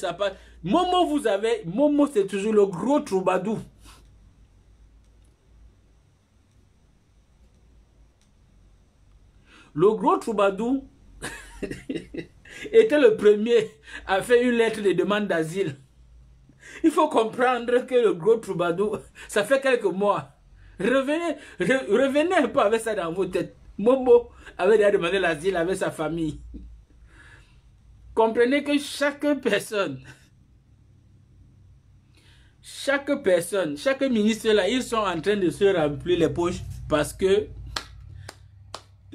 Speaker 2: Momo, c'est toujours le gros troubadour. Le gros troubadour était le premier à faire une lettre de demande d'asile. Il faut comprendre que le gros troubadour, ça fait quelques mois. Revenez un peu avec ça dans vos têtes. Momo avait déjà demandé l'asile avec sa famille. Comprenez que chaque personne, chaque ministre là, ils sont en train de se remplir les poches parce que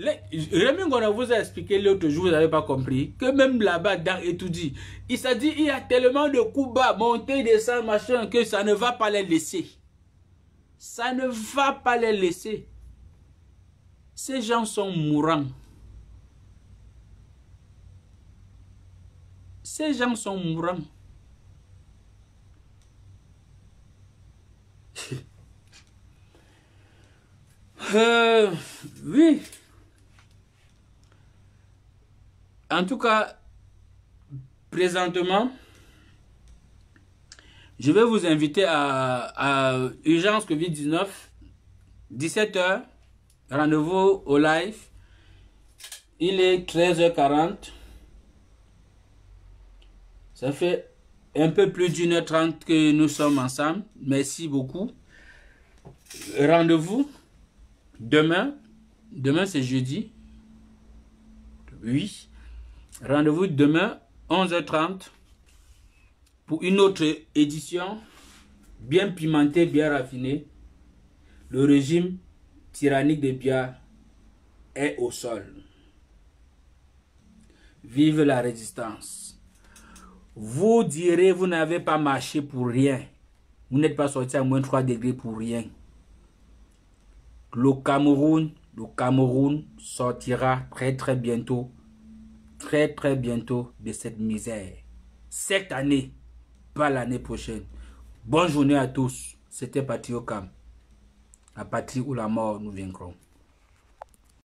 Speaker 2: Rémi Ngona vous a expliqué l'autre jour, vous n'avez pas compris, que même là-bas dans Etoudi, il s'est dit il y a tellement de coups bas, monter, descendre, machin, que ça ne va pas les laisser. Ça ne va pas les laisser. Ces gens sont mourants. Ces gens sont mourants. Oui. En tout cas, présentement, je vais vous inviter à Urgence Covid-19, 17h, rendez-vous au live. Il est 13h40. Ça fait un peu plus d'1h30 que nous sommes ensemble. Merci beaucoup. Rendez-vous demain. Demain, c'est jeudi. Oui. Rendez-vous demain, 11h30. Pour une autre édition, bien pimentée, bien raffinée. Le régime tyrannique de Biya est au sol. Vive la résistance. Vous direz, vous n'avez pas marché pour rien. Vous n'êtes pas sorti à moins 3 degrés pour rien. Le Cameroun sortira très bientôt de cette misère. Cette année, pas l'année prochaine. Bonne journée à tous. C'était Patriocam. La patrie ou la mort, nous vaincrons.